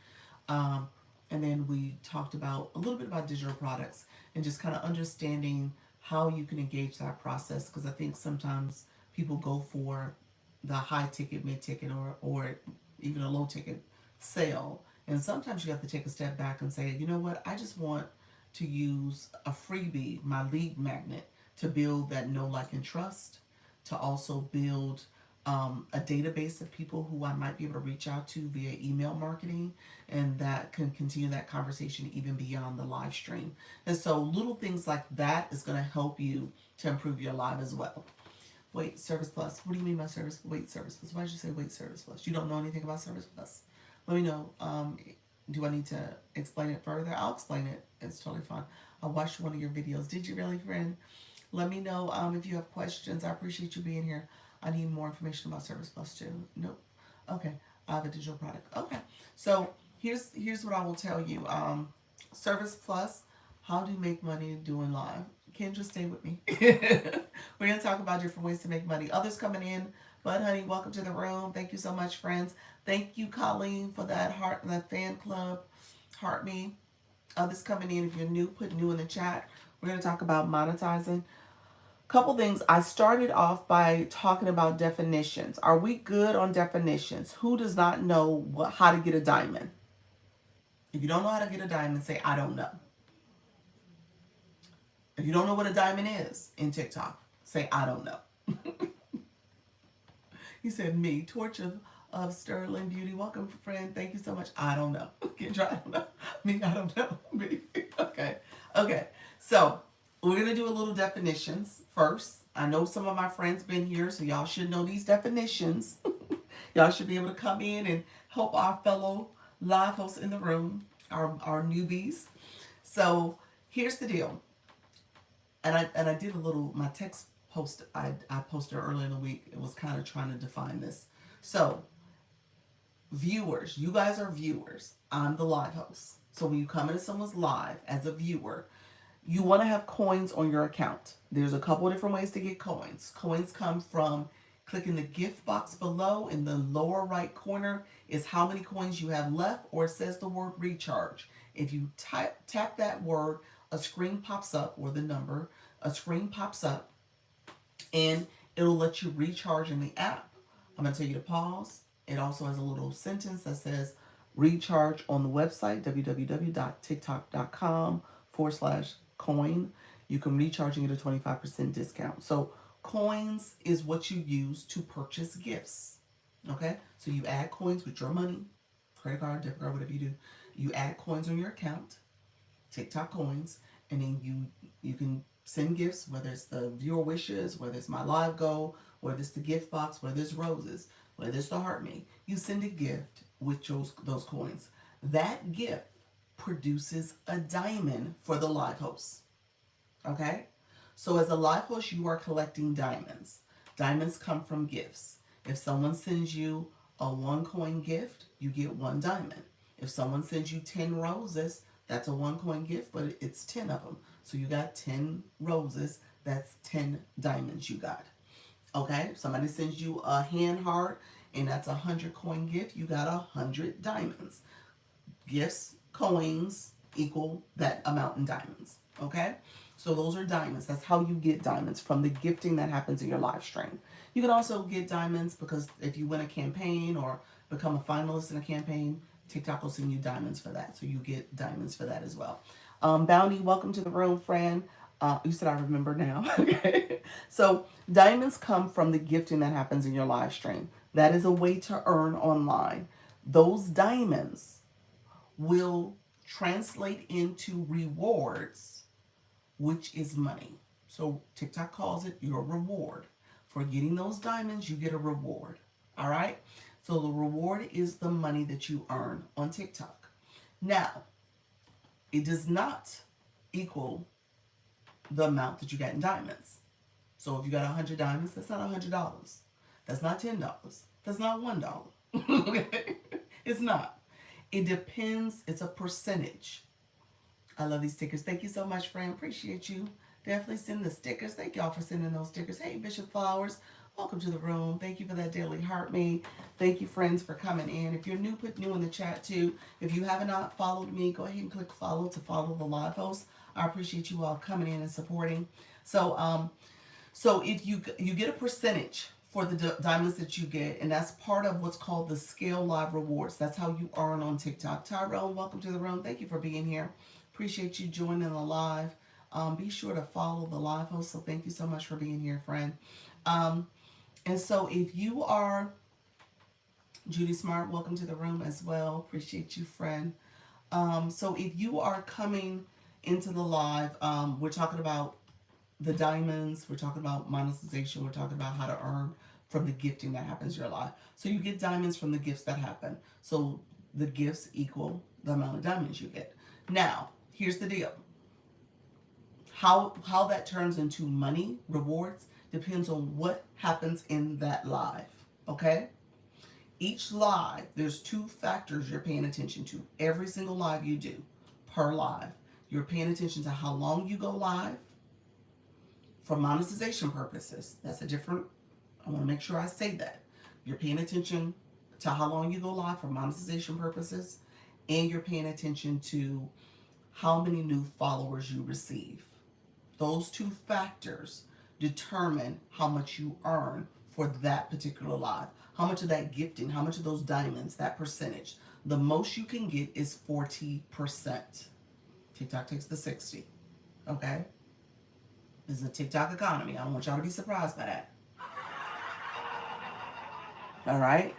And then we talked about a little bit about digital products and just kind of understanding how you can engage that process. Because I think sometimes people go for the high ticket, mid ticket, or even a low ticket sale. And sometimes you have to take a step back and say, you know what, I just want to use a freebie, my lead magnet, to build that know, like, and trust, to also build a database of people who I might be able to reach out to via email marketing, and that can continue that conversation even beyond the live stream. And so little things like that is going to help you to improve your live as well. Wait, Service Plus. What do you mean by Service Plus? Why did you say Wait, Service Plus? You don't know anything about Service Plus? Let me know. Do I need to explain it further? I'll explain it. It's totally fine. I watched one of your videos. Did you really, friend? Let me know if you have questions. I appreciate you being here. I need more information about Service Plus too. Nope. Okay. I have a digital product. Okay. So here's what I will tell you. Service Plus, how do you make money doing live? Kendra, stay with me. We're gonna talk about different ways to make money. Others coming in. Bud Honey, welcome to the room. Thank you so much, friends. Thank you, Colleen, for that that fan club. Heart me. Others coming in. If you're new, put new in the chat. We're gonna talk about monetizing. Couple things. I started off by talking about definitions. Are we good on definitions? Who does not know how to get a diamond? If you don't know how to get a diamond, say I don't know. If you don't know what a diamond is in TikTok, say I don't know. He said me, Torch of Sterling Beauty. Welcome, friend. Thank you so much. I don't know. Kendra, I don't know. Me, I don't know. Me. Okay. Okay. So we're going to do a little definitions first. I know some of my friends been here, so y'all should know these definitions. Y'all should be able to come in and help our fellow live hosts in the room, our newbies. So here's the deal. And I did a little, my text post I posted earlier in the week. It was kind of trying to define this. So viewers, you guys are viewers. I'm the live host. So when you come into someone's live as a viewer, you want to have coins on your account. There's a couple of different ways to get coins. Coins come from clicking the gift box below in the lower right corner is how many coins you have left, or it says the word recharge. If you tap that word, a screen pops up, or the number, a screen pops up, and it'll let you recharge in the app. I'm going to tell you to pause. It also has a little sentence that says recharge on the website, www.tiktok.com/coin. You can recharge and get a 25% discount. So coins is what you use to purchase gifts. Okay? So you add coins with your money, credit card, debit card, whatever you do. You add coins on your account, TikTok coins, and then you can send gifts, whether it's the viewer wishes, whether it's my live goal, whether it's the gift box, whether it's roses, whether it's the heart me. You send a gift with those coins. That gift produces a diamond for the live host. Okay? So as a live host, you are collecting diamonds. Diamonds come from gifts. If someone sends you a 1 coin gift, you get 1 diamond. If someone sends you 10 roses, that's a 1 coin gift, but it's 10 of them. So you got 10 roses, that's 10 diamonds you got. Okay? Somebody sends you a hand heart, and that's a 100 coin gift, you got 100 diamonds. Gifts, coins equal that amount in diamonds. Okay? So those are diamonds. That's how you get diamonds, from the gifting that happens in your live stream. You can also get diamonds because if you win a campaign or become a finalist in a campaign, TikTok will send you diamonds for that. So you get diamonds for that as well. Bounty, welcome to the room, friend. You said I remember now. Okay. So diamonds come from the gifting that happens in your live stream. That is a way to earn online. Those diamonds will translate into rewards, which is money. So TikTok calls it your reward. For getting those diamonds, you get a reward. All right? So the reward is the money that you earn on TikTok. Now, it does not equal the amount that you get in diamonds. So if you got 100 diamonds, that's not $100. That's not $10. That's not $1. Okay? It's not. It depends. It's a percentage. I love these stickers. Thank you so much, friend. Appreciate you. Definitely send the stickers. Thank y'all for sending those stickers. Hey, Bishop Flowers. Welcome to the room. Thank you for that daily heart me. Thank you, friends, for coming in. If you're new, put new in the chat, too. If you have not followed me, go ahead and click follow to follow the live host. I appreciate you all coming in and supporting. So if you get a percentage for the diamonds that you get, and that's part of what's called the Scale Live Rewards. That's how you earn on TikTok. Tyrone, welcome to the room. Thank you for being here. Appreciate you joining the live. Be sure to follow the live host. So thank you so much for being here, friend. And so if you are Judy Smart, welcome to the room as well. Appreciate you, friend. So if you are coming into the live, we're talking about the diamonds, we're talking about monetization, we're talking about how to earn from the gifting that happens in your life. So you get diamonds from the gifts that happen. So the gifts equal the amount of diamonds you get. Now, here's the deal. How that turns into money, rewards, depends on what happens in that live. Okay? Each live, there's two factors you're paying attention to. Every single live you do, per live, you're paying attention to how long you go live for monetization purposes. That's a different, I want to make sure I say that. You're paying attention to how long you go live for monetization purposes, and you're paying attention to how many new followers you receive. Those two factors determine how much you earn for that particular live. How much of that gifting, how much of those diamonds, that percentage. The most you can get is 40%. TikTok takes the 60. Okay? This is a TikTok economy. I don't want y'all to be surprised by that. All right?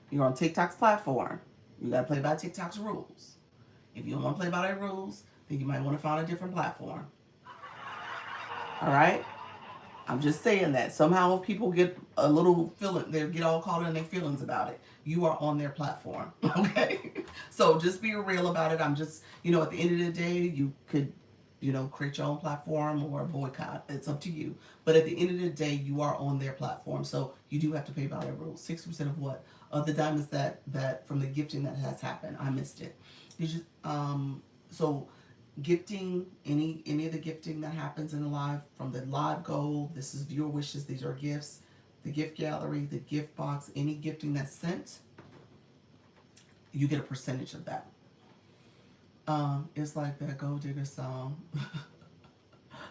You're on TikTok's platform. You got to play by TikTok's rules. If you don't want to play by their rules, then you might want to find a different platform. All right? I'm just saying that. Somehow people get a little feeling, they get all caught in their feelings about it. You are on their platform. Okay? So just be real about it. I'm just, at the end of the day, you could, create your own platform or boycott. It's up to you. But at the end of the day, you are on their platform. So you do have to pay by their rules. 60% of what? Of the diamonds that from the gifting that has happened. I missed it. Did you, so gifting, any of the gifting that happens in the live, from the live goal, this is viewer wishes, these are gifts, the gift gallery, the gift box, any gifting that's sent, you get a percentage of that. It's like that Gold Digger song,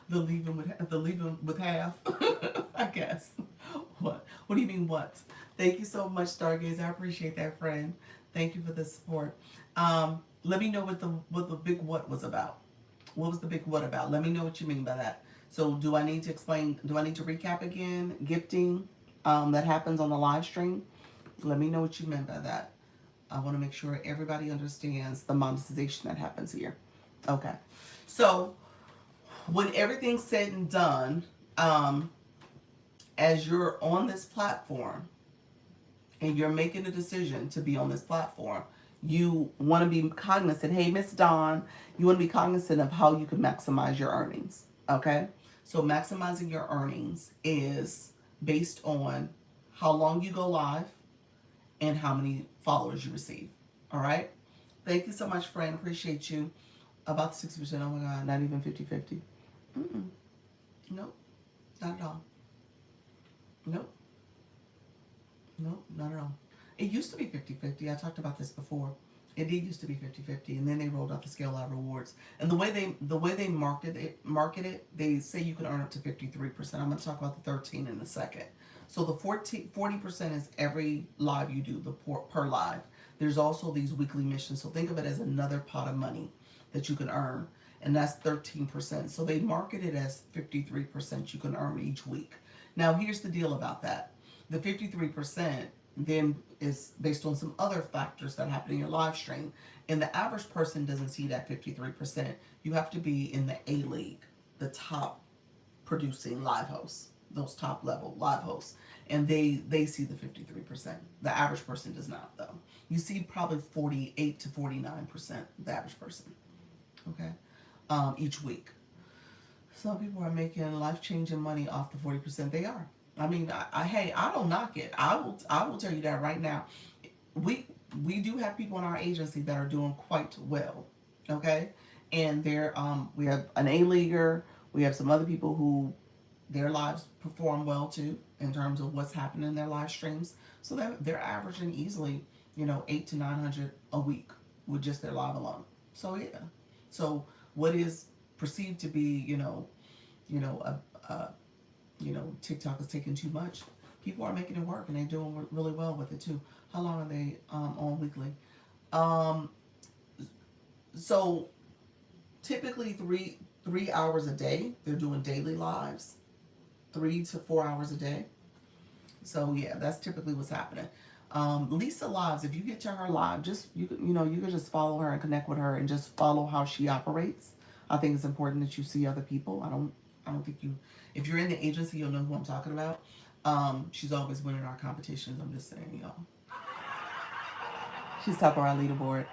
the leaving with half. I guess. What do you mean what? Thank you so much, Stargaze. I appreciate that, friend. Thank you for the support. Let me know what the big what was about. What was the big what about? Let me know what you mean by that. So do I need to explain, do I need to recap again? Gifting that happens on the live stream? Let me know what you meant by that. I want to make sure everybody understands the monetization that happens here. Okay. So when everything's said and done, as you're on this platform and you're making a decision to be on this platform, you want to be cognizant. Hey, Miss Dawn, you want to be cognizant of how you can maximize your earnings. Okay? So maximizing your earnings is based on how long you go live and how many followers you receive. All right? Thank you so much, friend. Appreciate you. About the 60%. Oh my God, not even 50-50. Nope. Not at all. Nope. Nope, not at all. It used to be 50-50. I talked about this before. It did used to be 50-50, and then they rolled out the Scale Live Rewards. And the way they market it, they say you can earn up to 53%. I'm going to talk about the 13 in a second. So the 40% is every live you do, per live. There's also these weekly missions. So think of it as another pot of money that you can earn, and that's 13%. So they market it as 53% you can earn each week. Now here's the deal about that. The 53% then is based on some other factors that happen in your live stream. And the average person doesn't see that 53%. You have to be in the A league, the top producing live hosts, those top level live hosts. And they see the 53%. The average person does not, though. You see probably 48 to 49%, the average person, okay, each week. Some people are making life-changing money off the 40%. They are. I mean, hey, I don't knock it. I will tell you that right now. We do have people in our agency that are doing quite well, okay? And we have an A-leaguer. We have some other people who their lives perform well too in terms of what's happening in their live streams. So they're averaging easily, 800 to 900 a week with just their live alone. So yeah. So what is perceived to be, TikTok is taking too much. People are making it work, and they're doing really well with it too. How long are they on weekly? So typically 3 hours a day. They're doing daily lives, 3 to 4 hours a day. So yeah, that's typically what's happening. Lisa Lives, if you get to her live, you can just follow her and connect with her and just follow how she operates. I think it's important that you see other people. I don't think if you're in the agency, you'll know who I'm talking about. She's always winning our competitions. I'm just saying, y'all. She's top of our leaderboard.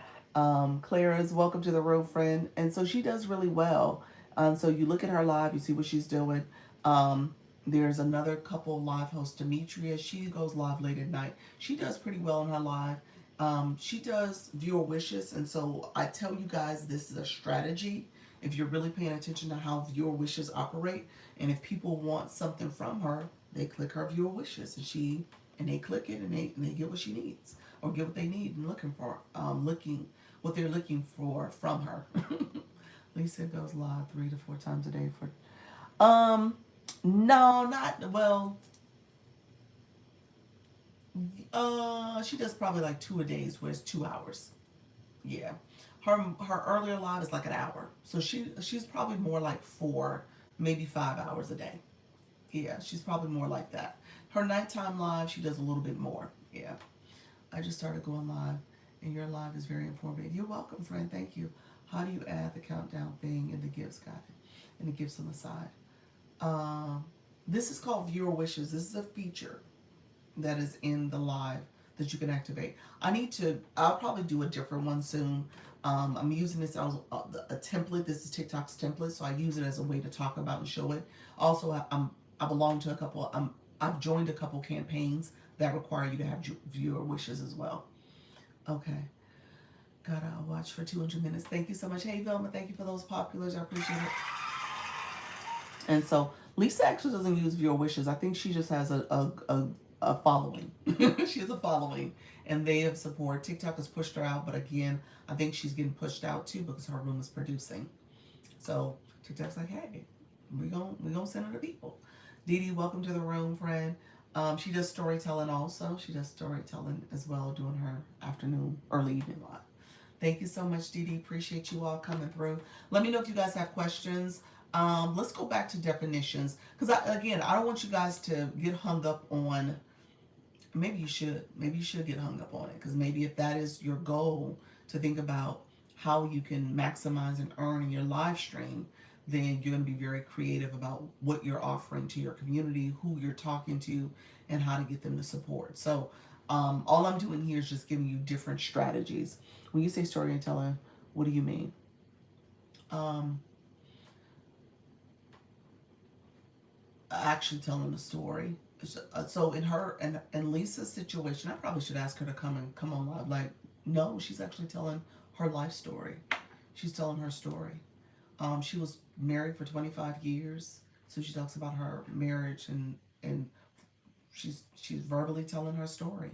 Clara's welcome to the room, friend. And so she does really well. So you look at her live, you see what she's doing. There's another couple live host, Demetria. She goes live late at night. She does pretty well in her live. She does viewer wishes. And so I tell you guys, this is a strategy. If you're really paying attention to how viewer wishes operate, and if people want something from her, they click her viewer wishes, and they click it, and they get what she needs, or get what they need and looking for, looking what they're looking for from her. Lisa goes live 3 to 4 times a day for, no, not well. She does probably like 2 a days, where it's 2 hours. Yeah, her earlier live is like an hour, so she's probably more like 4, maybe 5 hours a day. Yeah, she's probably more like that. Her nighttime live, she does a little bit more. Yeah. I just started going live, and your live is very informative. You're welcome, friend. Thank you. How do you add the countdown thing in the gifts? Got it. And the gifts on the side. Um, this is called viewer wishes. This is a feature that is in the live that you can activate. I'll probably do a different one soon. I'm using this as a template. This is TikTok's template, so I use it as a way to talk about and show it. Also, I belong to a couple. I've joined a couple campaigns that require you to have viewer wishes as well. Okay. Gotta watch for 200 minutes. Thank you so much. Hey, Velma, thank you for those populars. I appreciate it. And so Lisa actually doesn't use viewer wishes. I think she just has a following. She has a following, and they have support. TikTok has pushed her out, but again, I think she's getting pushed out too because her room is producing. So TikTok's like, hey, we gonna send her to people. Dee Dee, welcome to the room, friend. She does storytelling also. She does storytelling as well, doing her afternoon, early evening live. Thank you so much, Dee Dee. Appreciate you all coming through. Let me know if you guys have questions. Let's go back to definitions, because I don't want you guys to get hung up on. Maybe you should get hung up on it, because maybe if that is your goal, to think about how you can maximize and earn in your live stream, then you're going to be very creative about what you're offering to your community, who you're talking to, and how to get them to support. So all I'm doing here is just giving you different strategies. When you say storytelling, what do you mean? Actually telling a story. So in her and Lisa's situation, I probably should ask her to come on live. Like, no, she's actually telling her life story. She's telling her story. She was married for 25 years, so she talks about her marriage, and she's verbally telling her story.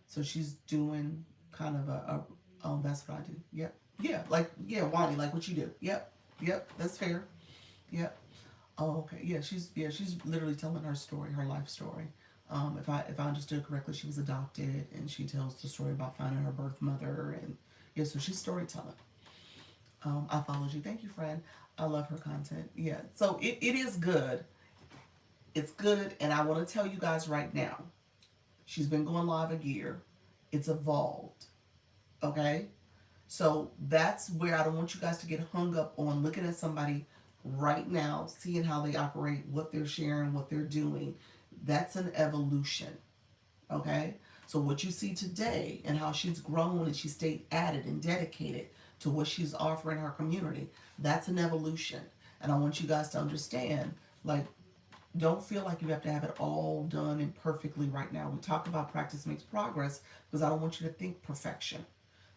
So she's doing kind of a oh, that's what I do. Yep. Yeah, like, yeah, Wani, like what you do. Yep. Yep, that's fair. Yep. Oh, okay. Yeah, she's literally telling her story, her life story. If I understood correctly, she was adopted, and she tells the story about finding her birth mother, and yeah, so she's storytelling. I followed you. Thank you, friend. I love her content. Yeah, so it is good. It's good, and I want to tell you guys right now, she's been going live a year. It's evolved. Okay? So that's where I don't want you guys to get hung up on looking at somebody right now, seeing how they operate, what they're sharing, what they're doing. That's an evolution. Okay? So what you see today and how she's grown and she stayed added and dedicated to what she's offering her community, that's an evolution. And I want you guys to understand, like, don't feel like you have to have it all done and perfectly right now. We talk about practice makes progress, because I don't want you to think perfection.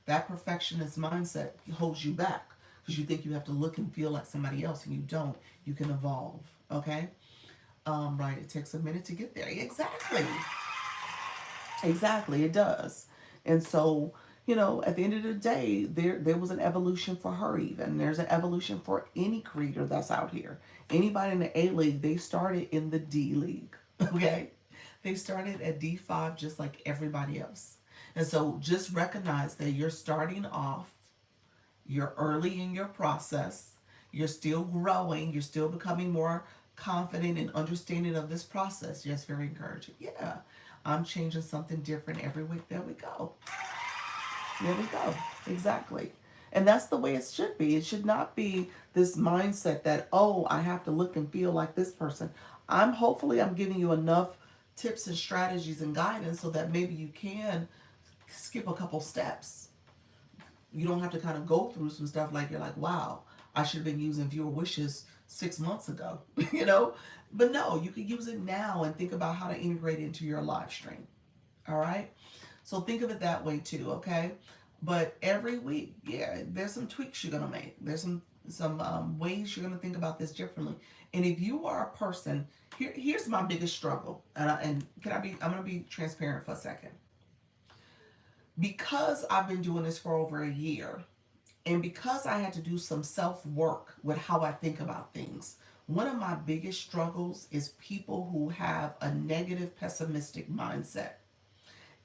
That perfectionist mindset holds you back, because you think you have to look and feel like somebody else, and you don't. You can evolve. Okay? Right. It takes a minute to get there. Exactly. Exactly. It does. And so, at the end of the day, there was an evolution for her. Even there's an evolution for any creator that's out here. Anybody in the A League, they started in the D League. Okay? They started at D5 just like everybody else. And so just recognize that you're starting off, you're early in your process, you're still growing, you're still becoming more confident and understanding of this process. Yes, very encouraging. Yeah, I'm changing something different every week. There we go. There we go. Exactly. And that's the way it should be. It should not be this mindset that, oh, I have to look and feel like this person. I'm giving you enough tips and strategies and guidance so that maybe you can skip a couple steps. You don't have to kind of go through some stuff like you're like, wow, I should have been using viewer wishes 6 months ago, you know? But no, you can use it now and think about how to integrate it into your live stream. All right? So think of it that way too, okay? But every week, yeah, there's some tweaks you're gonna make. There's some ways you're gonna think about this differently. And if you are a person, here's my biggest struggle, and can I be? I'm gonna be transparent for a second. Because I've been doing this for over a year, and because I had to do some self work with how I think about things, one of my biggest struggles is people who have a negative, pessimistic mindset.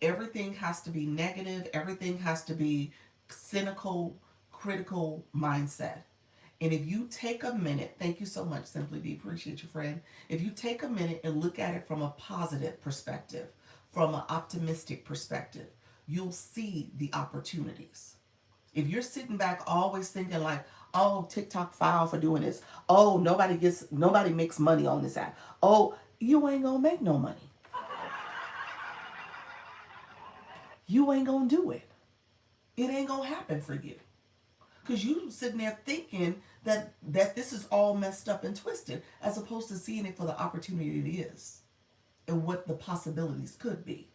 Everything has to be negative, everything has to be cynical, critical mindset. And if you take a minute, thank you so much, Simply D, appreciate you, friend. If you take a minute and look at it from a positive perspective, from an optimistic perspective, you'll see the opportunities. If you're sitting back always thinking like, oh, TikTok foul for doing this. Oh, nobody makes money on this app. Oh, you ain't gonna make no money. You ain't gonna do it. It ain't gonna happen for you. Because you sitting there thinking that this is all messed up and twisted, as opposed to seeing it for the opportunity it is and what the possibilities could be.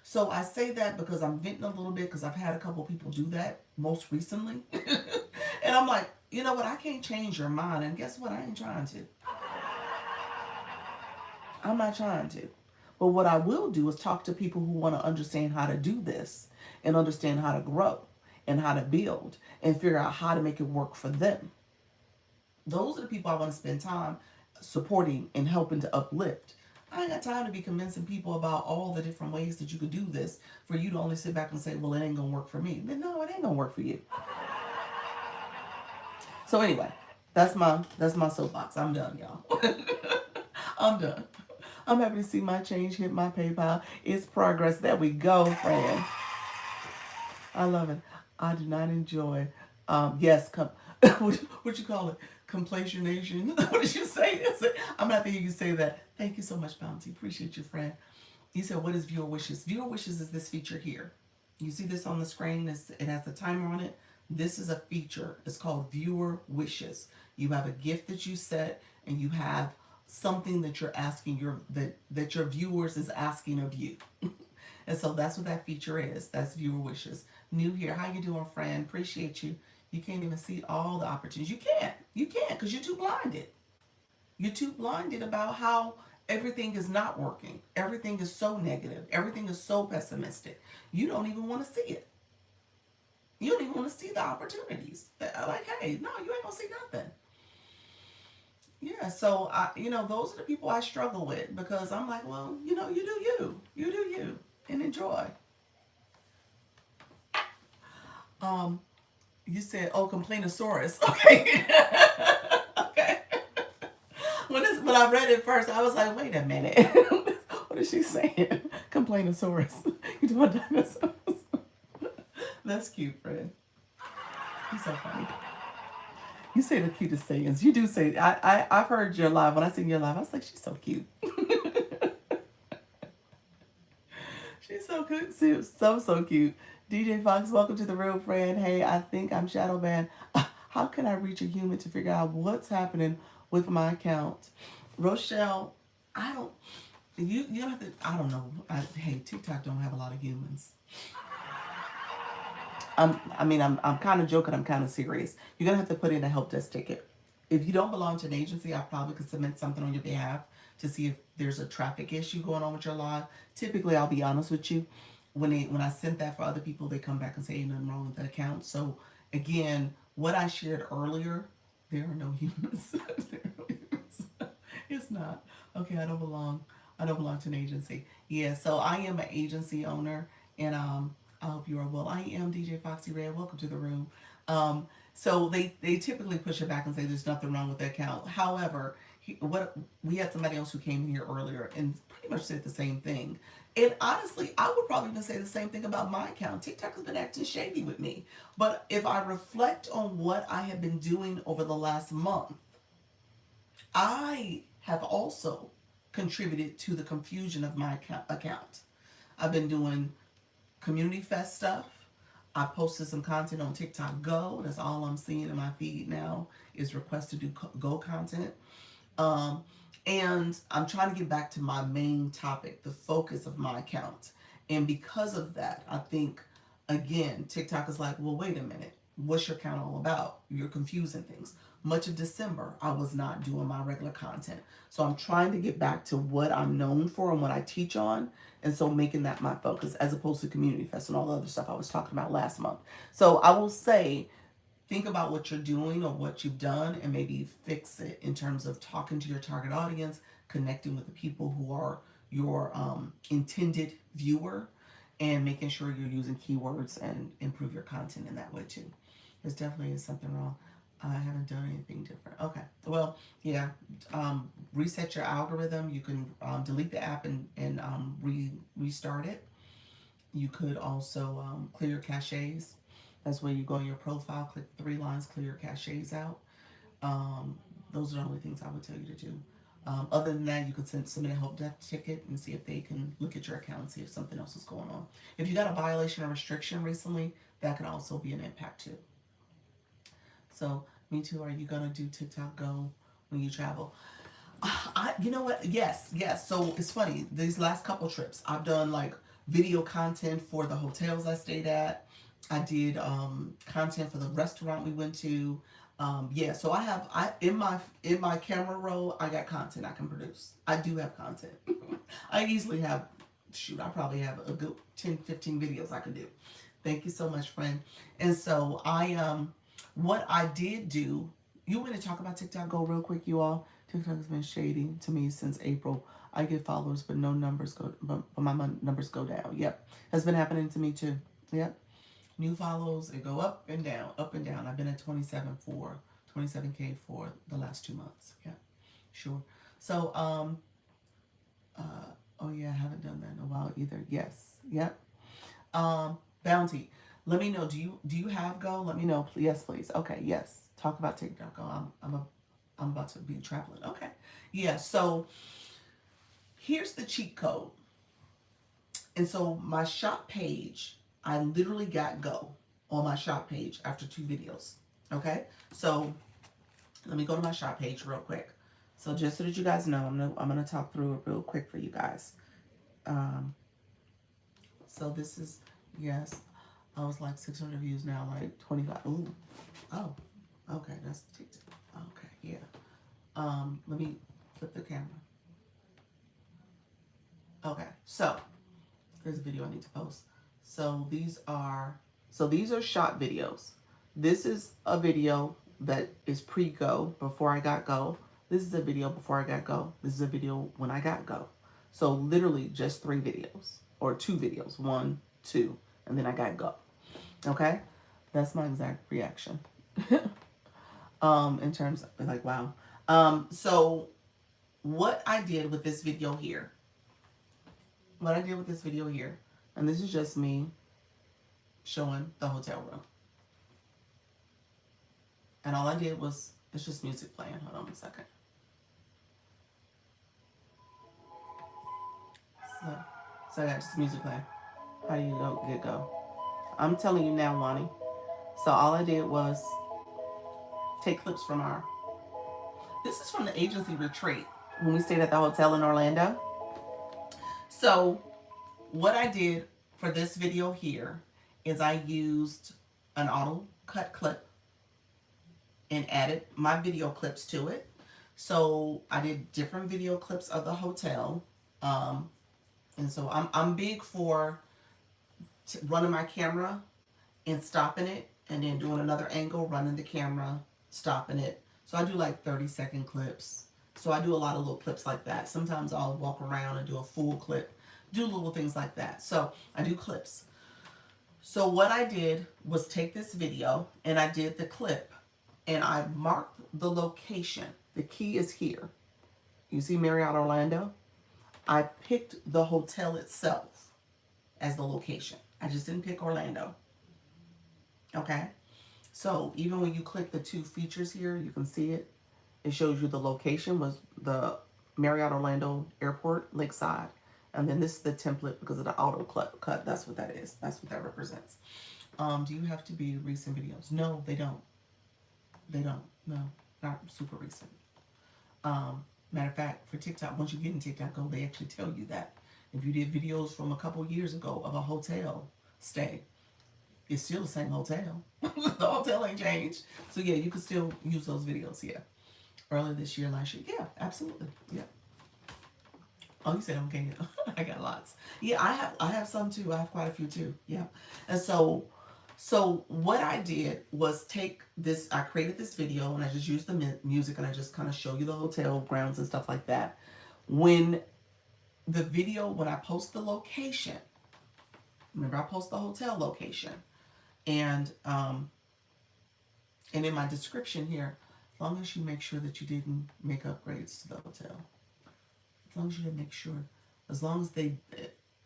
So I say that because I'm venting a little bit because I've had a couple people do that most recently. And I'm like, you know what? I can't change your mind. And guess what? I ain't trying to. I'm not trying to. But what I will do is talk to people who want to understand how to do this and understand how to grow and how to build and figure out how to make it work for them. Those are the people I want to spend time supporting and helping to uplift. I ain't got time to be convincing people about all the different ways that you could do this for you to only sit back and say, well, it ain't gonna work for me. Then no, it ain't gonna work for you. So anyway, that's my soapbox. I'm done, y'all. I'm done. I'm happy to see my change hit my PayPal. It's progress. There we go, friend. I love it. I do not enjoy. Yes, what you call it? Complacenation. What did you say? I'm not thinking you say that. Thank you so much, Bounty. Appreciate you, friend. You said, what is viewer wishes? Viewer wishes is this feature here. You see this on the screen? It has a timer on it. This is a feature. It's called viewer wishes. You have a gift that you set, and you have something that you're asking that your viewers is asking of you. And so that's what that feature is. That's viewer wishes. New here. How you doing, friend? Appreciate you. You can't even see all the opportunities. You can't because you're too blinded. You're too blinded about how everything is not working. Everything is so negative. Everything is so pessimistic. You don't even want to see it. You don't even want to see the opportunities. Like, hey, no, you ain't gonna see nothing. Yeah, so those are the people I struggle with because I'm like, well, you do you, and enjoy. You said, oh, complainosaurus. Okay. Okay. When I read it first, I was like, wait a minute. What is she saying? Complainosaurus. You do want dinosaurs? That's cute, friend. He's so funny. You say the cutest sayings. You do say. I've heard your live. When I seen your live, I was like, she's so cute. She's so cute. So cute. DJ Fox, welcome to the room, friend. Hey, I think I'm shadow banned. How can I reach a human to figure out what's happening with my account? Rochelle, I don't. You don't have to. I don't know. Hey, TikTok don't have a lot of humans. I'm kind of joking. I'm kind of serious. You're gonna have to put in a help desk ticket. If you don't belong to an agency, I probably could submit something on your behalf to see if there's a traffic issue going on with your live. Typically, I'll be honest with you. When I sent that for other people, they come back and say ain't nothing wrong with the account. So again, what I shared earlier, there are no humans. There are no humans. It's not. Okay, I don't belong. I don't belong to an agency. Yeah, so I am an agency owner, and I hope you are well. I am DJ Foxy Red. Welcome to the room. So they typically push it back and say there's nothing wrong with the account. However, we had somebody else who came here earlier and pretty much said the same thing. And honestly, I would probably even say the same thing about my account. TikTok has been acting shady with me. But if I reflect on what I have been doing over the last month, I have also contributed to the confusion of my account. I've been doing Community Fest stuff. I posted some content on TikTok Go. That's all I'm seeing in my feed now is requests to do Go content. Um, and I'm trying to get back to my main topic, the focus of my account. And because of that, I think, again, TikTok is like, well, wait a minute. What's your account all about? You're confusing things. Much of December, I was not doing my regular content. So I'm trying to get back to what I'm known for and what I teach on. And so making that my focus as opposed to Community Fest and all the other stuff I was talking about last month. So I will say, think about what you're doing or what you've done and maybe fix it in terms of talking to your target audience, connecting with the people who are your intended viewer, and making sure you're using keywords and improve your content in that way too. There's definitely is something wrong. I haven't done anything different. Okay. Well, yeah. Reset your algorithm. You can delete the app and restart it. You could also clear your caches. That's where you go in your profile, click 3 lines, clear your caches out. Those are the only things I would tell you to do. Other than that, you can submit a help desk ticket and see if they can look at your account and see if something else is going on. If you got a violation or restriction recently, that could also be an impact too. So, me too. Are you gonna do TikTok Go when you travel? You know what? Yes. So it's funny. These last couple trips, I've done like video content for the hotels I stayed at. I did content for the restaurant we went to. Yeah, so I in my camera roll, I got content I can produce. I do have content. I easily have, I probably have a good 10, 15 videos I could do. Thank you so much, friend. And so what I did do, you want to talk about TikTok Go real quick, you all? TikTok has been shady to me since April. I get followers, but no numbers go, but my numbers go down. Yep, has been happening to me too. Yep, new follows, they go up and down, up and down. I've been at 27K for the last 2 months. Yeah, sure. So oh yeah, I haven't done that in a while either. Yes, yep. Bounty. Let me know. Do you have Go? Let me know. Yes, please. Okay. Yes. Talk about TikTok Go. I'm about to be traveling. Okay. Yeah. So here's the cheat code. And so my shop page, I literally got Go on my shop page after 2 videos. Okay. So let me go to my shop page real quick. So just so that you guys know, I'm gonna talk through it real quick for you guys. So this is, yes, I was like 600 views now, like 25. Ooh, oh, okay, that's TikTok. Okay, yeah. Let me flip the camera. Okay, so there's a video I need to post. So these are shot videos. This is a video that is pre-Go, before I got Go. This is a video before I got Go. This is a video when I got Go. So literally just 3 videos, or 2 videos, 1, 2, and then I got Go. Okay, that's my exact reaction. In terms of like, wow. So what I did with this video here, and this is just me showing the hotel room. And all I did was, it's just music playing. Hold on a second. So I got just music playing. How do you get Go? I'm telling you now, Wani. So all I did was take clips from this is from the agency retreat when we stayed at the hotel in Orlando. So what I did for this video here is I used an auto cut clip and added my video clips to it. So I did different video clips of the hotel. And so I'm big for running my camera and stopping it, and then doing another angle, running the camera, stopping it. So I do like 30-second clips. So I do a lot of little clips like that. Sometimes I'll walk around and do a full clip, do little things like that. So I do clips. So what I did was take this video and I did the clip and I marked the location. The key is here. You see Marriott Orlando? I picked the hotel itself as the location. I just didn't pick Orlando. Okay? So even when you click the 2 features here, you can see it. It shows you the location was the Marriott Orlando Airport, Lakeside. And then this is the template because of the auto cut. That's what that is. That's what that represents. Do you have to be recent videos? No, they don't. They don't. No, not super recent. Matter of fact, for TikTok, once you get in TikTok Go, they actually tell you that. If you did videos from a couple years ago of a hotel stay, it's still the same hotel. The hotel ain't changed. So yeah, you could still use those videos. Yeah. Earlier this year, last year. Yeah, absolutely. Yeah. Oh, you said okay. I got lots. Yeah, I have some too. I have quite a few too. Yeah. And so what I did was take this, I created this video and I just used the music and I just kind of show you the hotel grounds and stuff like that. When I post the location, remember I post the hotel location, and in my description here, as long as you make sure that you didn't make upgrades to the hotel, as long as you didn't make sure, as long as they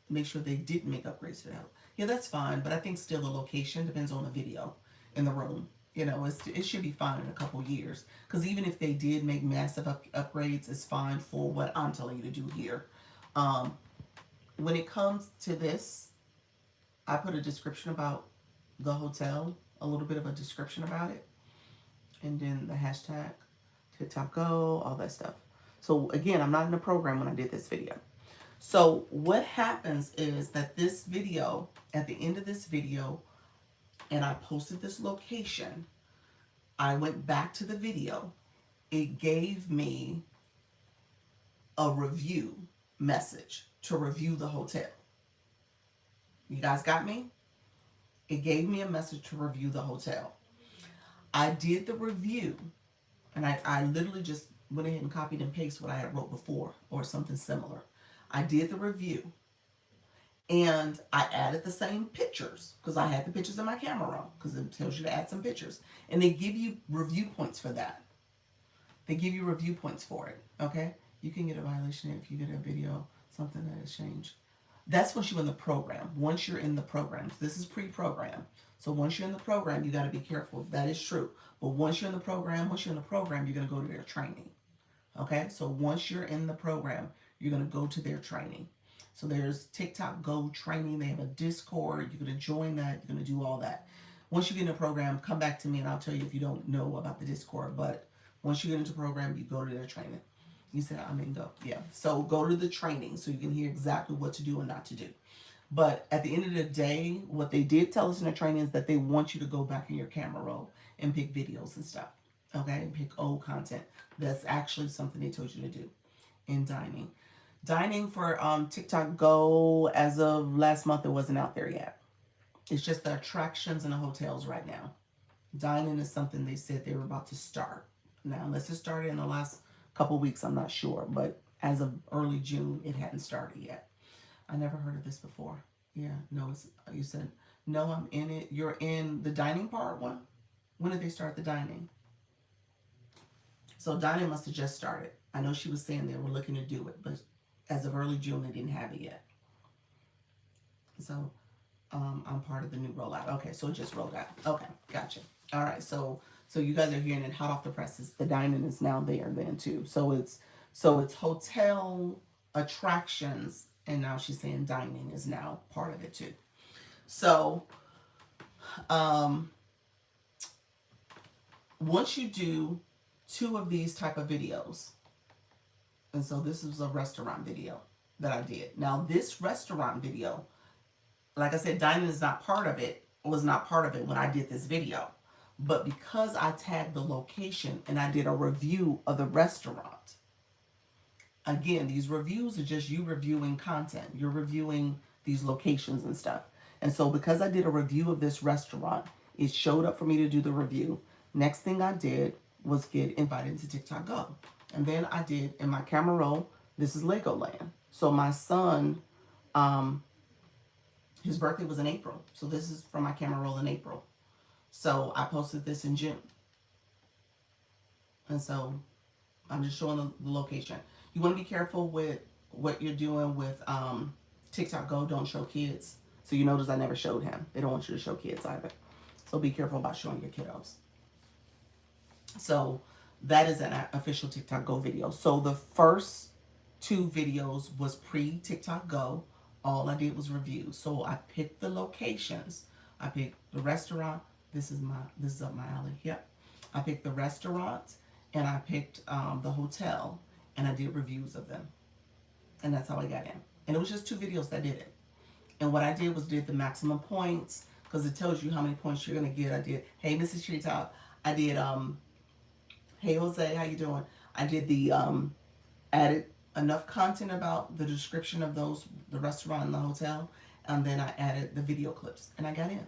make sure they didn't make upgrades to the hotel. Yeah, that's fine, but I think still the location depends on the video in the room. You know, it should be fine in a couple years. Because even if they did make massive upgrades, it's fine for what I'm telling you to do here. When it comes to this, I put a description about the hotel, a little bit of a description about it, and then the hashtag, TikTok Go, all that stuff. So again, I'm not in the program when I did this video. So what happens is that this video, at the end of this video, and I posted this location, I went back to the video. It gave me a review message to review the hotel. You guys got me? It gave me a message to review the hotel. I did the review, and I literally just went ahead and copied and pasted what I had wrote before or something similar. I did the review, and I added the same pictures because I had the pictures in my camera roll because it tells you to add some pictures. And they give you review points for that. They give you review points for it, okay? You can get a violation if you get a video, something that has changed. That's once you're in the program. Once you're in the program. This is pre-program. So once you're in the program, you got to be careful. That is true. But once you're in the program, you're going to go to their training. Okay? So once you're in the program, you're going to go to their training. So there's TikTok Go training. They have a Discord. You're going to join that. You're going to do all that. Once you get in the program, come back to me and I'll tell you if you don't know about the Discord. But once you get into the program, you go to their training. You said, I mean, go. Yeah. So go to the training so you can hear exactly what to do and not to do. But at the end of the day, what they did tell us in the training is that they want you to go back in your camera roll and pick videos and stuff. Okay? And pick old content. That's actually something they told you to do in dining. Dining for TikTok Go, as of last month, it wasn't out there yet. It's just the attractions in the hotels right now. Dining is something they said they were about to start. Now, unless it started in the last couple weeks, I'm not sure. But as of early June, it hadn't started yet. I never heard of this before. Yeah, no, you said, no, I'm in it. You're in the dining part one? When did they start the dining? So dining must have just started. I know she was saying they were looking to do it, but as of early June, they didn't have it yet. So I'm part of the new rollout. Okay, so it just rolled out. Okay, gotcha. All right, so you guys are hearing it hot off the presses. The dining is now there then too. So it's hotel attractions, and now she's saying dining is now part of it too. So once you do 2 of these type of videos, and so this is a restaurant video that I did. Now this restaurant video, like I said, dining is not part of it, was not part of it when I did this video. But because I tagged the location and I did a review of the restaurant, again, these reviews are just you reviewing content. You're reviewing these locations and stuff. And so because I did a review of this restaurant, it showed up for me to do the review. Next thing I did was get invited to TikTok Go. And then I did, in my camera roll, this is Legoland. So my son, his birthday was in April. So this is from my camera roll in April. So I posted this in June. And so I'm just showing the location. You want to be careful with what you're doing with TikTok Go. Don't show kids. So you notice I never showed him. They don't want you to show kids either. So be careful about showing your kiddos. So that is an official TikTok Go video. So the first two videos was pre-TikTok Go. All I did was reviews. So I picked the locations. I picked the restaurant. This is up my alley. Yep. I picked the restaurant and I picked the hotel and I did reviews of them. And that's how I got in. And it was just two videos that did it. And what I did was did the maximum points because it tells you how many points you're gonna get. I did, hey Mrs. Treetop. I did hey Jose, how you doing? I did the added enough content about the description of the restaurant and the hotel, and then I added the video clips and I got in.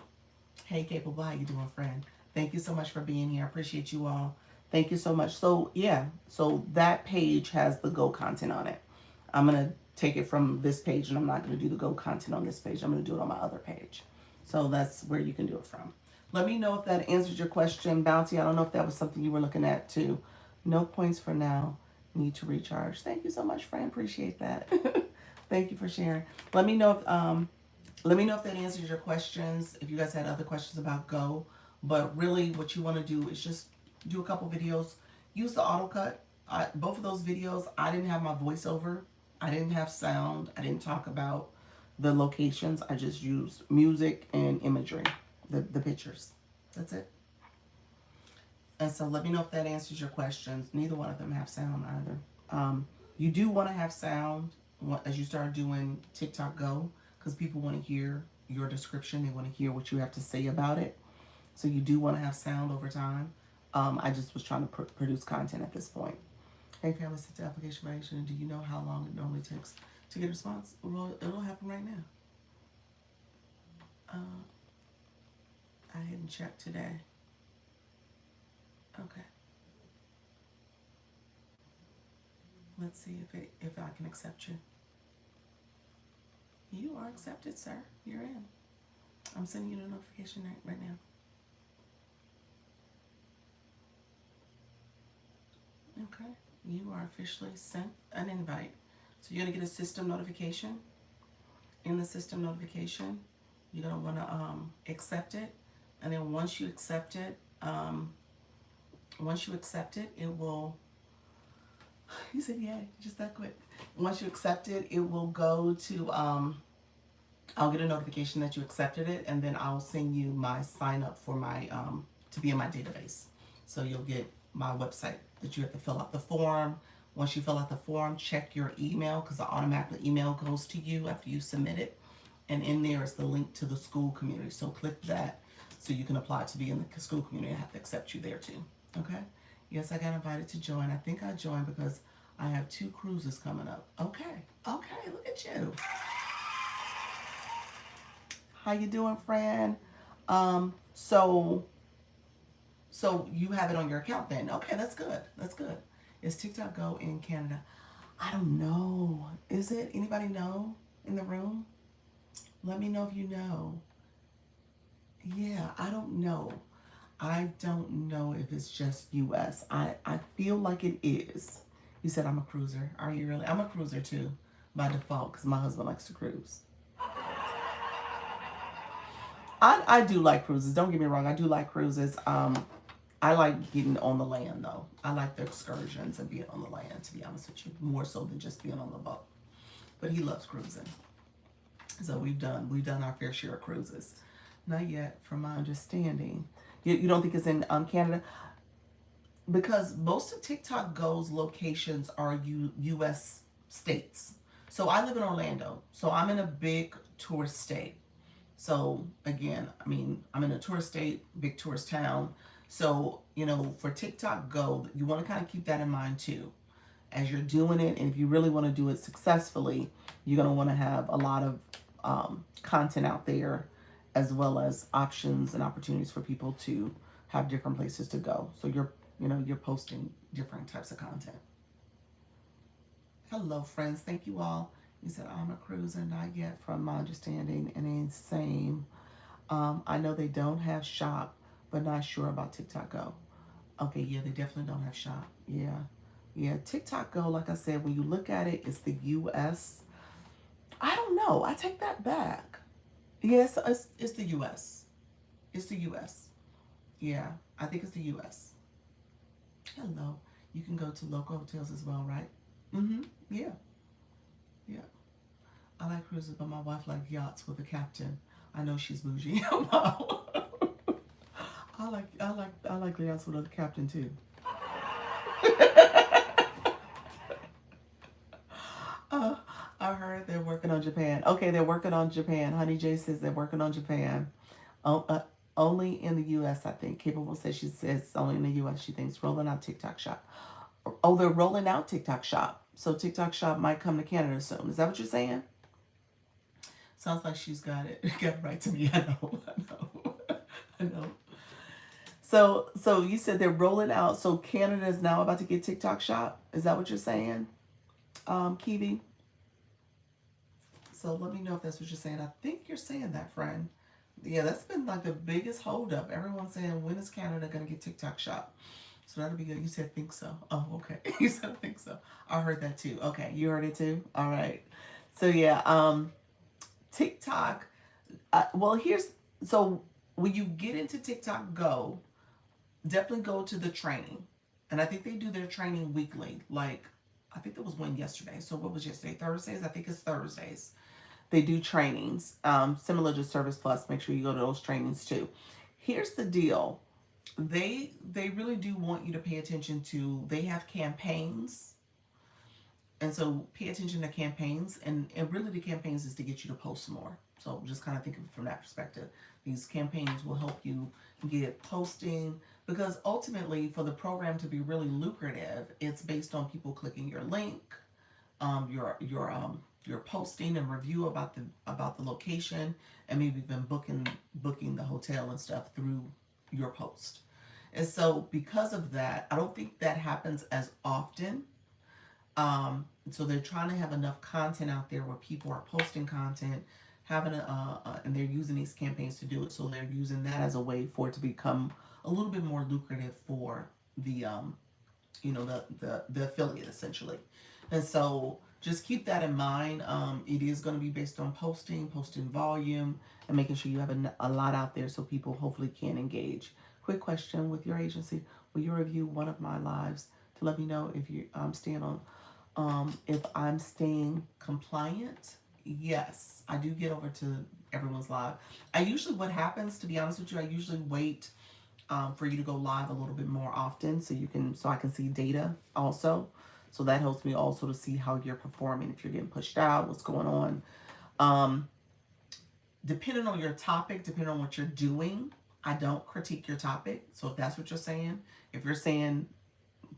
Hey Capable, how you doing, friend? Thank you so much for being here. I appreciate you all. Thank you so much. So yeah, so that page has the Go content on it. I'm gonna take it from this page and I'm not gonna do the Go content on this page. I'm gonna do it on my other page. So that's where you can do it from. Let me know if that answers your question, Bounty. I don't know if that was something you were looking at too. No points for now. Need to recharge. Thank you so much, friend. Appreciate that. Thank you for sharing. Let me know if that answers your questions. If you guys had other questions about Go, but really what you want to do is just do a couple videos. Use the AutoCut. Both of those videos, I didn't have my voiceover. I didn't have sound. I didn't talk about the locations. I just used music and imagery, the pictures. That's it. And so let me know if that answers your questions. Neither one of them have sound either. You do want to have sound as you start doing TikTok Go because people want to hear your description. They want to hear what you have to say about it. So you do want to have sound over time. I just was trying to produce content at this point. Hey, family, set the application variation. Do you know how long it normally takes to get a response? Well, it'll happen right now. I hadn't checked today. Okay. Let's see if I can accept you. You are accepted, sir. You're in. I'm sending you the notification right now. Okay. You are officially sent an invite. So you're going to get a system notification. In the system notification, you're going to want to accept it. And then once you accept it, it will, you said yeah, just that quick. Once you accept it, it will go to, I'll get a notification that you accepted it, and then I'll send you my sign up for my, to be in my database. So you'll get my website that you have to fill out the form. Once you fill out the form, check your email because the automatic email goes to you after you submit it. And in there is the link to the school community. So click that so you can apply to be in the school community. I have to accept you there too. Okay? Yes, I got invited to join. I think I joined because I have 2 cruises coming up. Okay. Okay, look at you. How you doing, friend? So you have it on your account then. Okay, that's good. That's good. Is TikTok Go in Canada? I don't know. Is it? Anybody know in the room? Let me know if you know. Yeah, I don't know. I don't know if it's just US. I feel like it is. You said I'm a cruiser. Are you really? I'm a cruiser too, by default, because my husband likes to cruise. I do like cruises. Don't get me wrong. I do like cruises. I like getting on the land though. I like the excursions and being on the land, to be honest with you, more so than just being on the boat. But he loves cruising. So we've done our fair share of cruises. Not yet, from my understanding. You don't think it's in Canada? Because most of TikTok Go's locations are U.S. states. So I live in Orlando. So I'm in a big tourist state. So again, I mean, I'm in a tourist state, big tourist town. So, you know, for TikTok Go, you want to kind of keep that in mind too. As you're doing it, and if you really want to do it successfully, you're going to want to have a lot of content out there, as well as options and opportunities for people to have different places to go. So you're posting different types of content. Hello, friends. Thank you all. You said I'm a cruiser, not yet, from my understanding, and ain't same. I know they don't have shop, but not sure about TikTok Go. Okay, yeah, they definitely don't have shop. Yeah, TikTok Go, like I said, when you look at it, it's the U.S. I don't know. I take that back. Yes, it's the U.S. It's the U.S. Yeah, I think it's the U.S. Hello. You can go to local hotels as well, right? Yeah. Yeah. I like cruises, but my wife likes yachts with a captain. I know she's bougie. I like yachts with a captain too. Uh, I heard they're working on Japan. Okay, they're working on Japan. Honey J says they're working on Japan. Oh, only in the U.S. I think. Capable says she says only in the U.S. She thinks rolling out TikTok Shop. Oh, they're rolling out TikTok Shop. So TikTok Shop might come to Canada soon. Is that what you're saying? Sounds like she's got it. Got it right to me. I know. I know. I know. So you said they're rolling out. So Canada is now about to get TikTok Shop. Is that what you're saying, Kiwi? So let me know if that's what you're saying. I think you're saying that, friend. Yeah, that's been like the biggest holdup. Everyone's saying, when is Canada going to get TikTok Shop? So that'll be good. You said think so. Oh, okay. You said think so. I heard that too. Okay, you heard it too. All right. So yeah, TikTok. Well, here's so when you get into TikTok Go, definitely go to the training, and I think they do their training weekly. Like I think there was one yesterday. So what was yesterday? Thursdays. I think it's Thursdays. They do trainings, similar to Service Plus. Make sure you go to those trainings too. Here's the deal. They really do want you to pay attention to. They have campaigns, and so pay attention to campaigns. And really the campaigns is to get you to post more. So just kind of think of it from that perspective. These campaigns will help you get posting because ultimately for the program to be really lucrative, it's based on people clicking your link, your posting and review about the location, and maybe even booking the hotel and stuff through your post. And so because of that, I don't think that happens as often. So they're trying to have enough content out there where people are posting content, having and they're using these campaigns to do it. So they're using that as a way for it to become a little bit more lucrative for the the affiliate essentially. And so just keep that in mind. It is going to be based on posting volume, and making sure you have a lot out there so people hopefully can engage. Quick question: with your agency, will you review one of my lives to let me know if you staying on, if I'm staying compliant? Yes, I do get over to everyone's live. I usually, what happens, to be honest with you, I usually wait for you to go live a little bit more often so I can see data also. So that helps me also to see how you're performing, if you're getting pushed out, what's going on. Um, Depending on your topic, depending on what you're doing, I don't critique your topic. So if that's what you're saying, if you're saying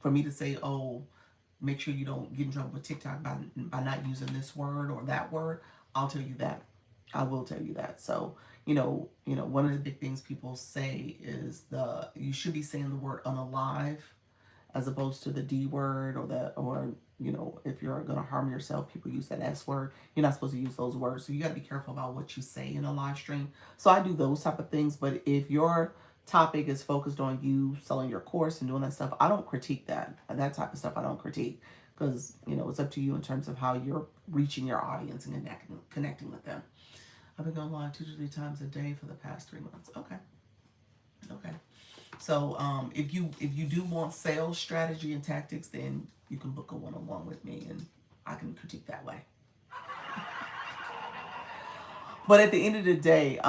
for me to say, oh, make sure you don't get in trouble with TikTok by not using this word or that word, I'll tell you that. I will tell you that. So, one of the big things people say is you should be saying the word unalive as opposed to the D word or if you're going to harm yourself, people use that S word. You're not supposed to use those words. So you got to be careful about what you say in a live stream. So I do those type of things. But if your topic is focused on you selling your course and doing that stuff, I don't critique that type of stuff. I don't critique, because it's up to you in terms of how you're reaching your audience and connecting with them. I've been going live 2 to 3 times a day for the past 3 months. Okay. So if you do want sales strategy and tactics, then you can book a one-on-one with me, and I can critique that way. But at the end of the day,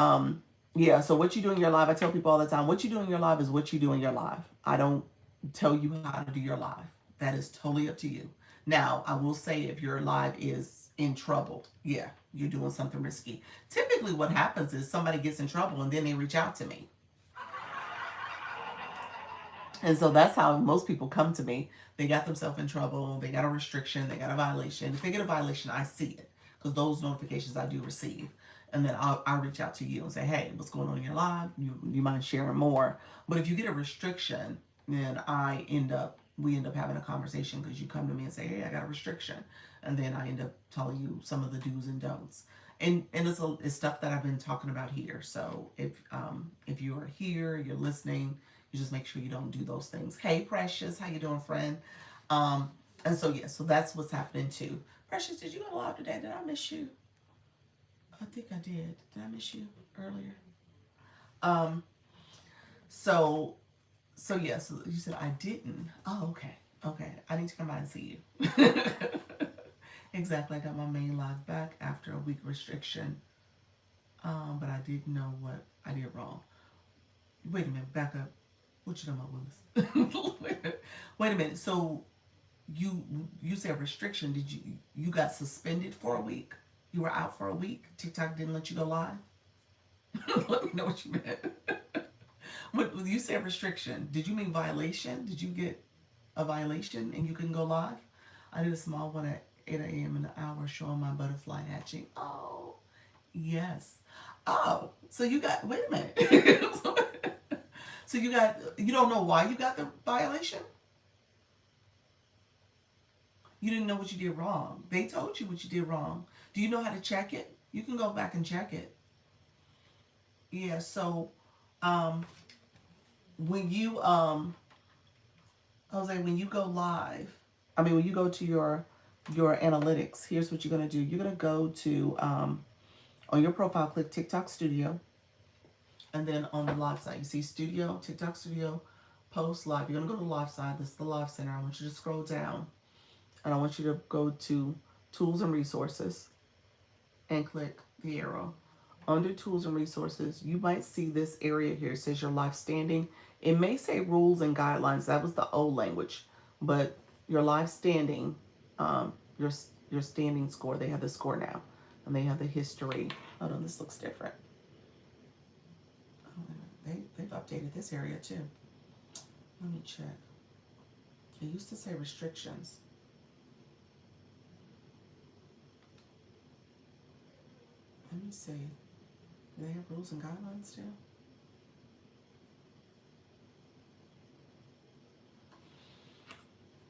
yeah. So what you do in your live, I tell people all the time, what you do in your live is what you do in your live. I don't tell you how to do your live. That is totally up to you. Now, I will say, if your live is in trouble, yeah, you're doing something risky. Typically what happens is somebody gets in trouble and then they reach out to me. And so that's how most people come to me. They got themselves in trouble. They got a restriction. They got a violation. If they get a violation, I see it, because those notifications I do receive. And then I'll reach out to you and say, hey, what's going on in your live? You mind sharing more? But if you get a restriction, then we end up having a conversation, because you come to me and say, hey, I got a restriction. And then I end up telling you some of the do's and don'ts. And it's stuff that I've been talking about here. So if you are here, you're listening, you just make sure you don't do those things. Hey, Precious, how you doing, friend? And so, yeah, so that's what's happening too. Precious, did you go live today? Did I miss you? I think I did. Did I miss you earlier? Um, so, yeah, so you said I didn't. Oh, okay. Okay. I need to come by and see you. Exactly. I got my main live back after a week restriction. But I didn't know what I did wrong. Wait a minute, back up. What you talking about, Willis? Wait a minute. So you you said restriction. Did you got suspended for a week? You were out for a week. TikTok didn't let you go live. Let me know what you meant. When you said restriction, did you mean violation? Did you get a violation and you couldn't go live? I did a small one at 8 a.m. in an hour showing my butterfly hatching. Oh, yes. Oh, so you got, wait a minute. So you got, you don't know why you got the violation? You didn't know what you did wrong. They told you what you did wrong. Do you know how to check it? You can go back and check it. Yeah, so um, when you, Jose, when you go live, I mean, when you go to your analytics, here's what you're going to do. You're going to go to, on your profile, click TikTok Studio. And then on the live side, you see Studio, TikTok Studio, Post Live. You're going to go to the live side. This is the live center. I want you to scroll down. And I want you to go to Tools and Resources and click the arrow. Under Tools and Resources, you might see this area here. It says your live standing. It may say Rules and Guidelines. That was the old language. But your live standing, your standing score, they have the score now. And they have the history. Hold on, this looks different. Oh, they've updated this area too. Let me check. It used to say restrictions. Let me see. Do they have rules and guidelines too?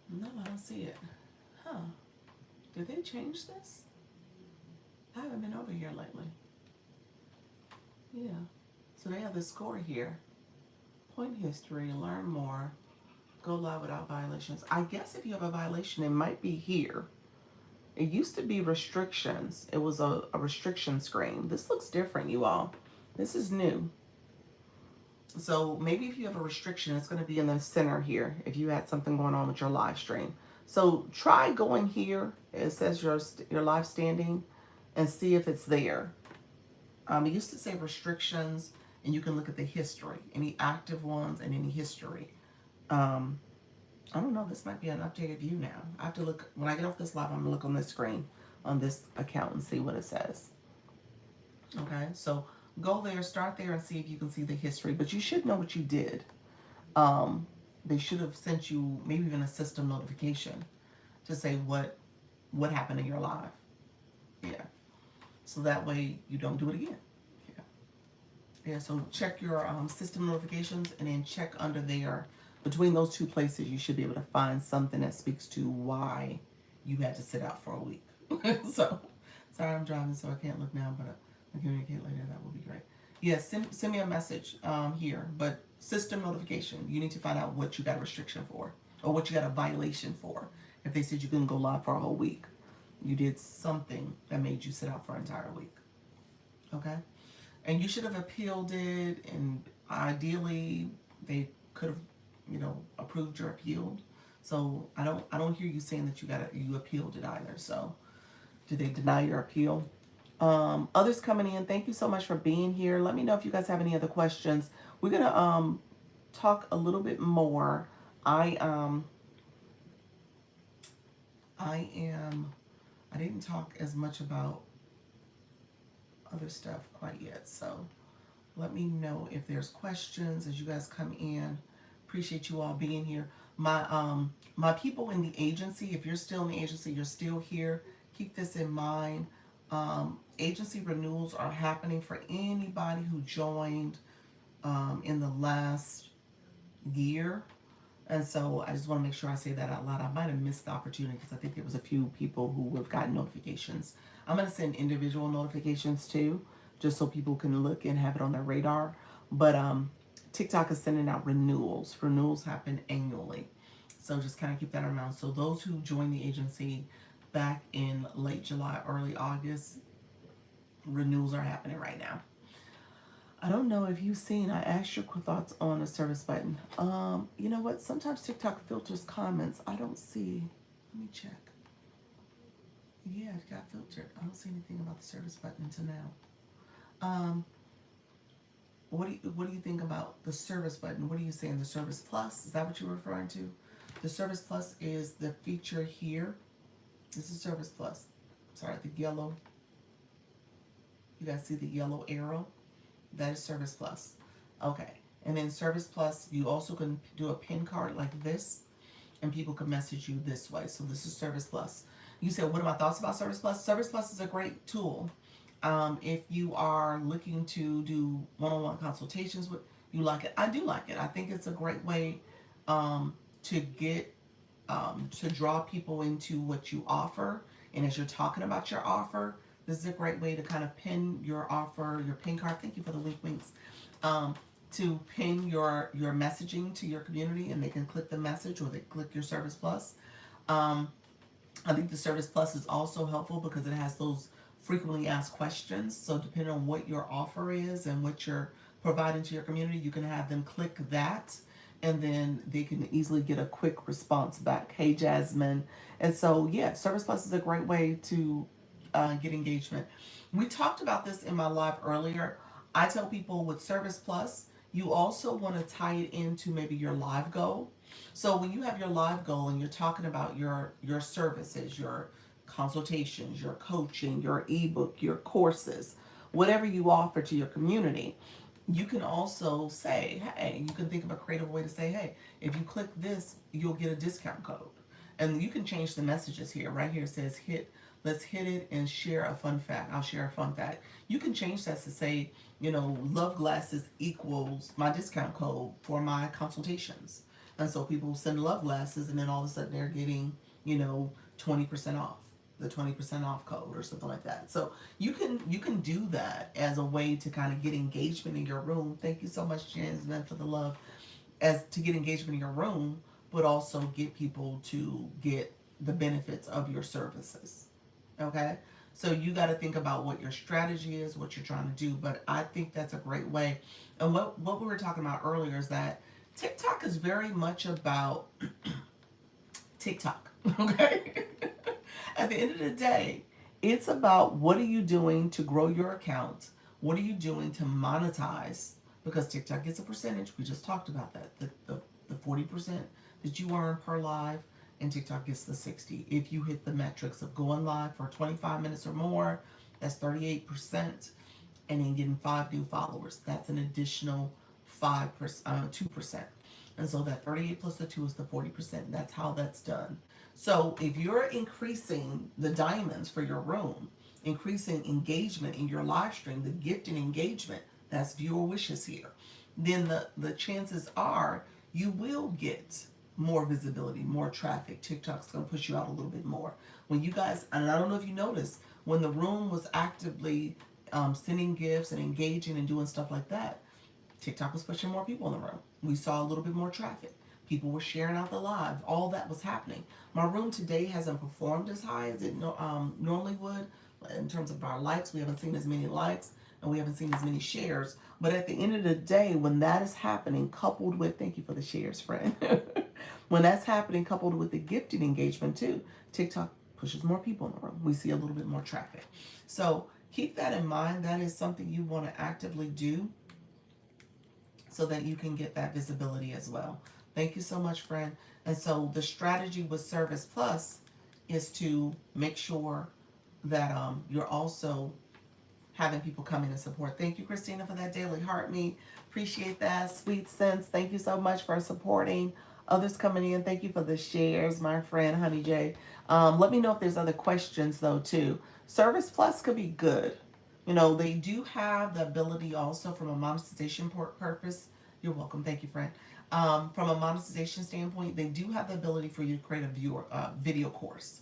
No, I don't see it. Huh. Did they change this? I haven't been over here lately. Yeah. So they have the score here. Point history, learn more, go live without violations. I guess if you have a violation, it might be here. It used to be restrictions. It was a restriction screen. This looks different, you all. This is new. So maybe if you have a restriction, it's going to be in the center here if you had something going on with your live stream. So try going here. It says your live standing and see if it's there. It used to say restrictions, and you can look at the history, any active ones and any history. I don't know, this might be an updated view now. I have to look, when I get off this live, I'm gonna look on this screen on this account and see what it says. Okay, so go there, start there and see if you can see the history, but you should know what you did. They should have sent you maybe even a system notification to say what happened in your live. Yeah, so that way you don't do it again. Yeah, so check your system notifications and then check under there. Between those two places, you should be able to find something that speaks to why you had to sit out for a week. So, sorry I'm driving, so I can't look now, but I'll communicate later. That would be great. Yeah, send me a message here, but system notification. You need to find out what you got a restriction for or what you got a violation for. If they said you couldn't go live for a whole week, you did something that made you sit out for an entire week. Okay? And you should have appealed it, and ideally they could have, approved your appeal. So I don't hear you saying that you appealed it either. So did they deny your appeal? Others coming in, thank you so much for being here. Let me know if you guys have any other questions. We're gonna talk a little bit more. I didn't talk as much about other stuff quite yet, so let me know if there's questions as you guys come in. Appreciate you all being here. My people in the agency, if you're still in the agency, you're still here, keep this in mind. Agency renewals are happening for anybody who joined in the last year. And so I just want to make sure I say that out loud. I might have missed the opportunity because I think there was a few people who have gotten notifications. I'm going to send individual notifications too, just so people can look and have it on their radar. But TikTok is sending out renewals. Renewals happen annually. So just kind of keep that in mind. So those who joined the agency back in late July, early August, renewals are happening right now. I don't know if you've seen, I asked your thoughts on the service button. You know what? Sometimes TikTok filters comments. I don't see. Let me check. Yeah, it got filtered. I don't see anything about the service button until now. What do you think about the service button? What are you saying? The service plus? Is that what you're referring to? The service plus is the feature here. This is service plus. Sorry, the yellow. You guys see the yellow arrow? That is service plus. Okay. And then service plus, you also can do a pin card like this, and people can message you this way. So this is service plus. You said, what are my thoughts about service plus? Service plus is a great tool. If you are looking to do one-on-one consultations with, you like it. I do like it. I think it's a great way to get to draw people into what you offer. And as you're talking about your offer, this is a great way to kind of pin your offer, your pin card. Thank you for the wink winks. To pin your messaging to your community, and they can click the message or they click your service plus. I think the service plus is also helpful because it has those frequently asked questions. So depending on what your offer is and what you're providing to your community, you can have them click that, and then they can easily get a quick response back. Hey, Jasmine. And so, yeah, service plus is a great way to get engagement. We talked about this in my live earlier. I tell people with service plus, you also want to tie it into maybe your live goal. So when you have your live goal and you're talking about your services, your consultations, your coaching, your ebook, your courses, whatever you offer to your community, you can also say, hey, you can think of a creative way to say, hey, if you click this, you'll get a discount code. And you can change the messages here. Right here it says let's hit it and share a fun fact. I'll share a fun fact. You can change that to say, love glasses equals my discount code for my consultations. And so people send love glasses, and then all of a sudden they're getting, 20% off, the 20% off code or something like that. So you can do that as a way to kind of get engagement in your room. Thank you so much, Jasmine, for the love. As to get engagement in your room, but also get people to get the benefits of your services. Okay? So you got to think about what your strategy is, what you're trying to do. But I think that's a great way. And what we were talking about earlier is that TikTok is very much about TikTok. Okay? At the end of the day, it's about what are you doing to grow your account? What are you doing to monetize? Because TikTok gets a percentage. We just talked about that. The 40% that you earn per live, and TikTok gets the 60. If you hit the metrics of going live for 25 minutes or more, that's 38%. And then getting 5 new followers, that's an additional 5%, 2%. And so that 38 plus the 2 is the 40%. That's how that's done. So if you're increasing the diamonds for your room, increasing engagement in your live stream, the gifting engagement, that's viewer wishes here, then the chances are you will get more visibility, more traffic. TikTok's going to push you out a little bit more. When you guys, and I don't know if you noticed, when the room was actively sending gifts and engaging and doing stuff like that, TikTok was pushing more people in the room. We saw a little bit more traffic. People were sharing out the live. All that was happening. My room today hasn't performed as high as it normally would in terms of our likes. We haven't seen as many likes, and we haven't seen as many shares. But at the end of the day, when that is happening, coupled with, thank you for the shares, friend. When that's happening, coupled with the gifted engagement too, TikTok pushes more people in the room. We see a little bit more traffic. So keep that in mind. That is something you want to actively do so that you can get that visibility as well. Thank you so much, friend. And so the strategy with Service Plus is to make sure that you're also having people come in and support. Thank you, Christina, for that daily heart me. Appreciate that. Sweet sense. Thank you so much for supporting others coming in. Thank you for the shares, my friend Honey J. Let me know if there's other questions though too. Service Plus could be good. They do have the ability also from a monetization purpose. You're welcome. Thank you, friend. From a monetization standpoint, they do have the ability for you to create a video course.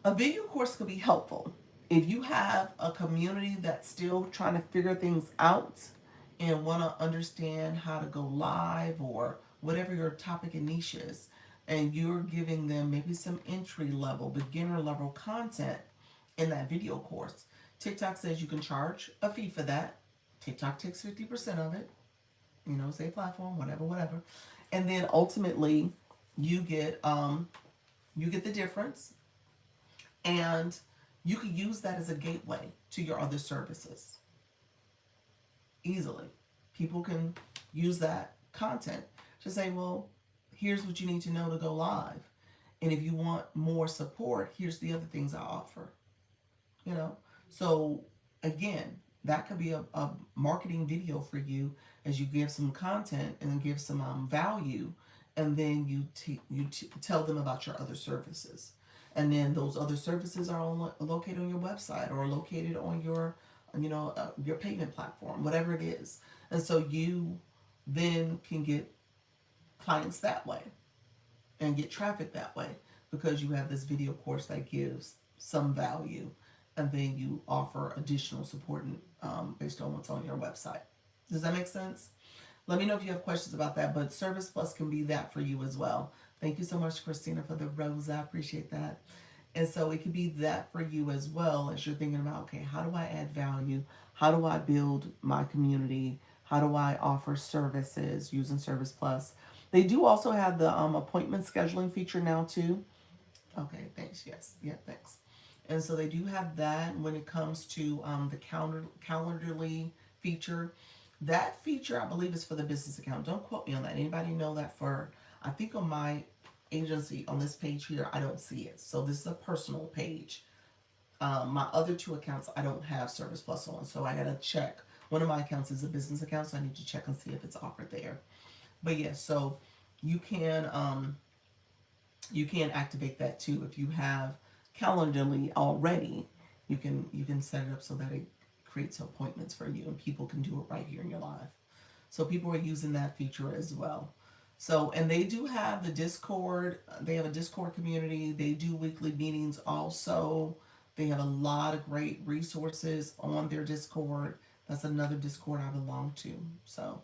A video course could be helpful if you have a community that's still trying to figure things out and want to understand how to go live or whatever your topic and niche is, and you're giving them maybe some entry level, beginner level content in that video course. TikTok says you can charge a fee for that. TikTok takes 50% of it, say platform, whatever. And then ultimately you get the difference. And You could use that as a gateway to your other services easily. People can use that content to say, well, here's what you need to know to go live. And if you want more support, here's the other things I offer. You know? So again, that could be a marketing video for you as you give some content and then give some value, and then you tell them about your other services, and then those other services are located on your website or located on your payment platform, whatever it is, and so you then can get clients that way and get traffic that way because you have this video course that gives some value, and then you offer additional support based on what's on your website. Does that make sense? Let me know if you have questions about that, but Service Plus can be that for you as well. Thank you so much, Christina, for the rose. I appreciate that. And so it could be that for you as well as you're thinking about, okay, how do I add value? How do I build my community? How do I offer services using Service Plus? They do also have the appointment scheduling feature now too. Okay, thanks. Yes, yeah, thanks. And so they do have that when it comes to the Calendarly feature. That feature, I believe, is for the business account. Don't quote me on that. Anybody know that for? I think on my agency on this page here, I don't see it. So this is a personal page. My other two accounts, I don't have Service Plus on, so I gotta check. One of my accounts is a business account, so I need to check and see if it's offered there. But yeah, so you can you can activate that too if you have Calendarly already. You can set it up so that it creates appointments for you, and people can do it right here in your live. So people are using that feature as well. So, and they do have the Discord. They have a Discord community. They do weekly meetings also. They have a lot of great resources on their Discord. That's another Discord I belong to. So,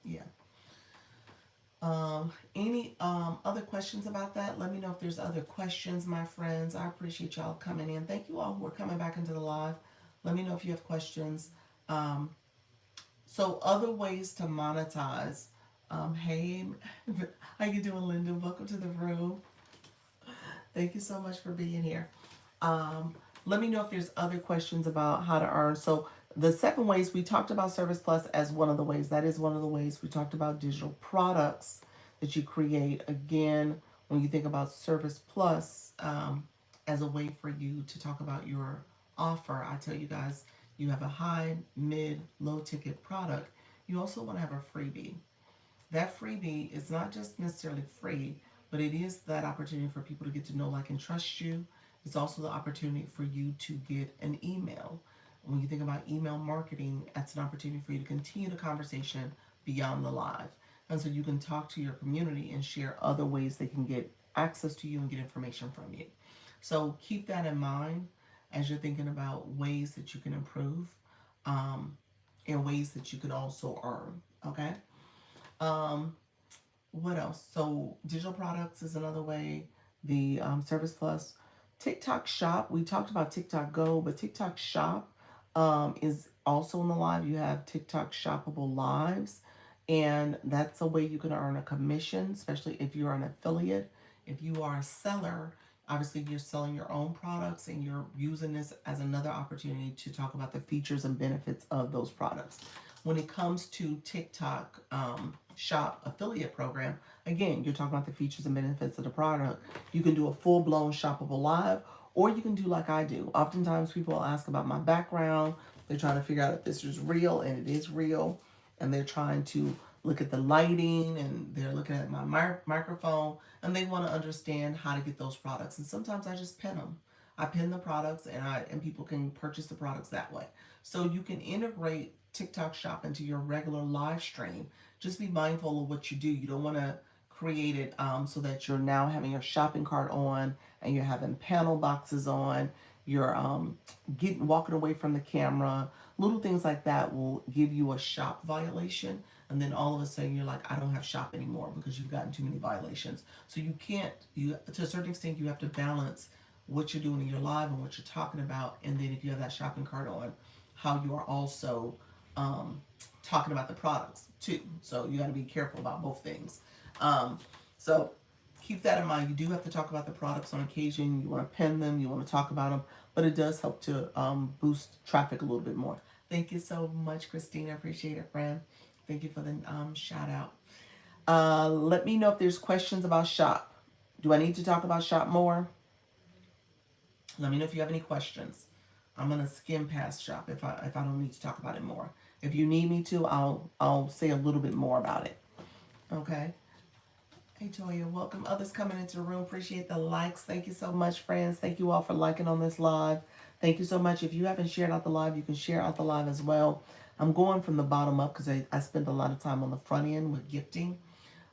yeah. Any other questions about that? Let me know if there's other questions, my friends. I appreciate y'all coming in. Thank you all who are coming back into the live. Let me know if you have questions. Um, so other ways to monetize. Hey, how you doing, Linda? Welcome to the room. Thank you so much for being here. Um, Let me know if there's other questions about how to earn. So the 7 ways we talked about Service Plus as one of the ways. That is one of the ways we talked about digital products that you create. Again, when you think about Service Plus as a way for you to talk about your offer, I tell you guys, you have a high, mid, low ticket product. You also want to have a freebie. That freebie is not just necessarily free, but it is that opportunity for people to get to know, like, and trust you. It's also the opportunity for you to get an email. When you think about email marketing, that's an opportunity for you to continue the conversation beyond the live. And so you can talk to your community and share other ways they can get access to you and get information from you. So keep that in mind as you're thinking about ways that you can improve and ways that you can also earn. Okay? Um, what else? So digital products is another way. The Service Plus, TikTok Shop. We talked about TikTok Go, but TikTok Shop is also in the live. You have TikTok shoppable lives, and that's a way you can earn a commission, especially if you're an affiliate. If you are a seller, obviously you're selling your own products and you're using this as another opportunity to talk about the features and benefits of those products. When it comes to TikTok Shop affiliate program, again, you're talking about the features and benefits of the product. You can do a full-blown shoppable live, or you can do like I do. Oftentimes people will ask about my background. They're trying to figure out if this is real, and it is real. And they're trying to look at the lighting, and they're looking at my microphone, and they want to understand how to get those products. And sometimes I just pin them. I pin the products, and people can purchase the products that way. So you can integrate TikTok Shop into your regular live stream. Just be mindful of what you do. You don't want to create it so that you're now having your shopping cart on and you're having panel boxes on. You're walking away from the camera. Little things like that will give you a shop violation, and then all of a sudden you're like, I don't have shop anymore because you've gotten too many violations. So you can't. You, to a certain extent, you have to balance what you're doing in your live and what you're talking about, and then if you have that shopping cart on, how you are also talking about the products too. So you got to be careful about both things. So keep that in mind. You do have to talk about the products on occasion. You want to pin them, you want to talk about them, but it does help to boost traffic a little bit more. Thank you so much, Christina. Appreciate it, friend. Thank you for the shout out. Let me know if there's questions about shop. Do I need to talk about shop more? Let me know if you have any questions. I'm gonna skim past shop if I don't need to talk about it more. If you need me to, I'll say a little bit more about it. Okay. Hey Toya, welcome. Others coming into the room. Appreciate the likes. Thank you so much, friends. Thank you all for liking on this live. Thank you so much. If you haven't shared out the live, you can share out the live as well. I'm going from the bottom up because I spend a lot of time on the front end with gifting.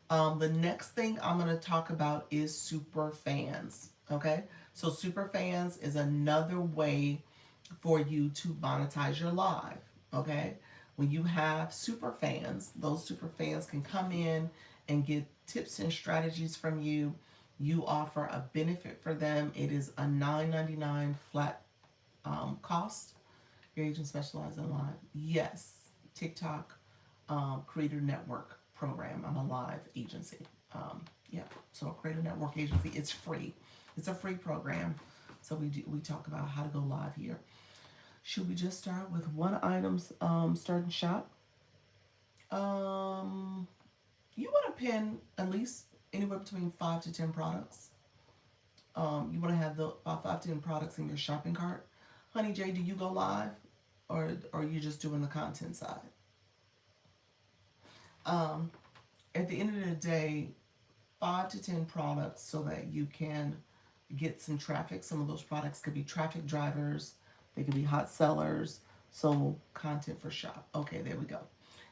The next thing I'm going to talk about is super fans. Okay, so super fans is another way for you to monetize your live. Okay, when you have super fans, those super fans can come in and get tips and strategies from you. You offer a benefit for them. It is a $9.99 flat cost. Your agent specializes in live. Yes, TikTok Creator Network program. I'm a live agency. Yeah, so a Creator Network agency. It's free. It's a free program. So we talk about how to go live here. Should we just start with one item's starting shop? You want to pin at least anywhere between 5 to 10 products. You want to have the 5 to 10 products in your shopping cart. Honey J, do you go live, or are you just doing the content side? At the end of the day, 5 to 10 products so that you can get some traffic. Some of those products could be traffic drivers, they could be hot sellers. So content for shop. Okay, there we go.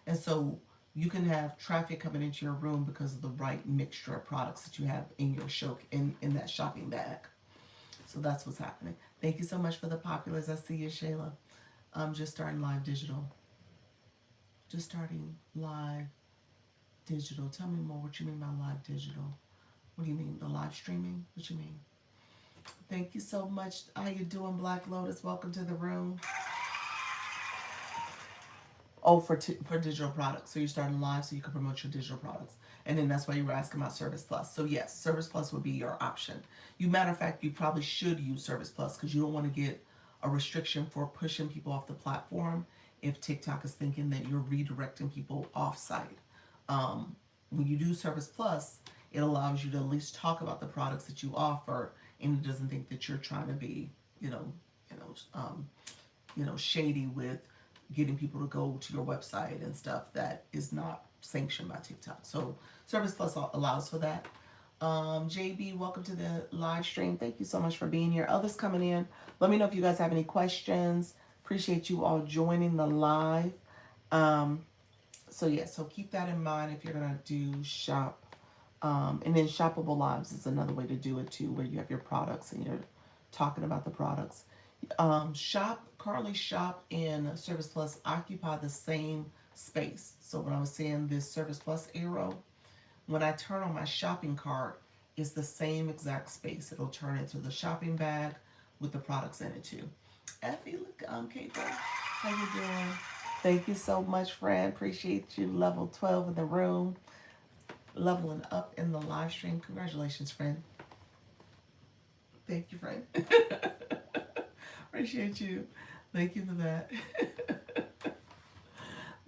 And so you can have traffic coming into your room because of the right mixture of products that you have in your show in that shopping bag. So that's what's happening. Thank you so much for the populars. I see you, Shayla. I'm just starting live digital. Just starting live digital. Tell me more what you mean by live digital. What do you mean? The live streaming? What you mean? Thank you so much. How you doing, Black Lotus? Welcome to the room. Oh, for digital products. So you're starting live so you can promote your digital products. And then that's why you were asking about Service Plus. So yes, Service Plus would be your option. Matter of fact, you probably should use Service Plus because you don't want to get a restriction for pushing people off the platform if TikTok is thinking that you're redirecting people off site. When you do Service Plus, it allows you to at least talk about the products that you offer, and it doesn't think that you're trying to be, shady with getting people to go to your website and stuff that is not sanctioned by TikTok. So Service Plus allows for that. JB, welcome to the live stream. Thank you so much for being here. Others coming in, let me know if you guys have any questions. Appreciate you all joining the live. So keep that in mind if you're gonna do shop. And then shoppable lives is another way to do it too, where you have your products and you're talking about the products. Currently shop and Service Plus occupy the same space. So when I was saying this Service Plus arrow, when I turn on my shopping cart, it's the same exact space. It'll turn into the shopping bag with the products in it too. Effie, look, Kate, how you doing? Thank you so much, friend. Appreciate you. Level 12 in the room. Leveling up in the live stream. Congratulations, friend. Thank you, friend. Appreciate you. Thank you for that.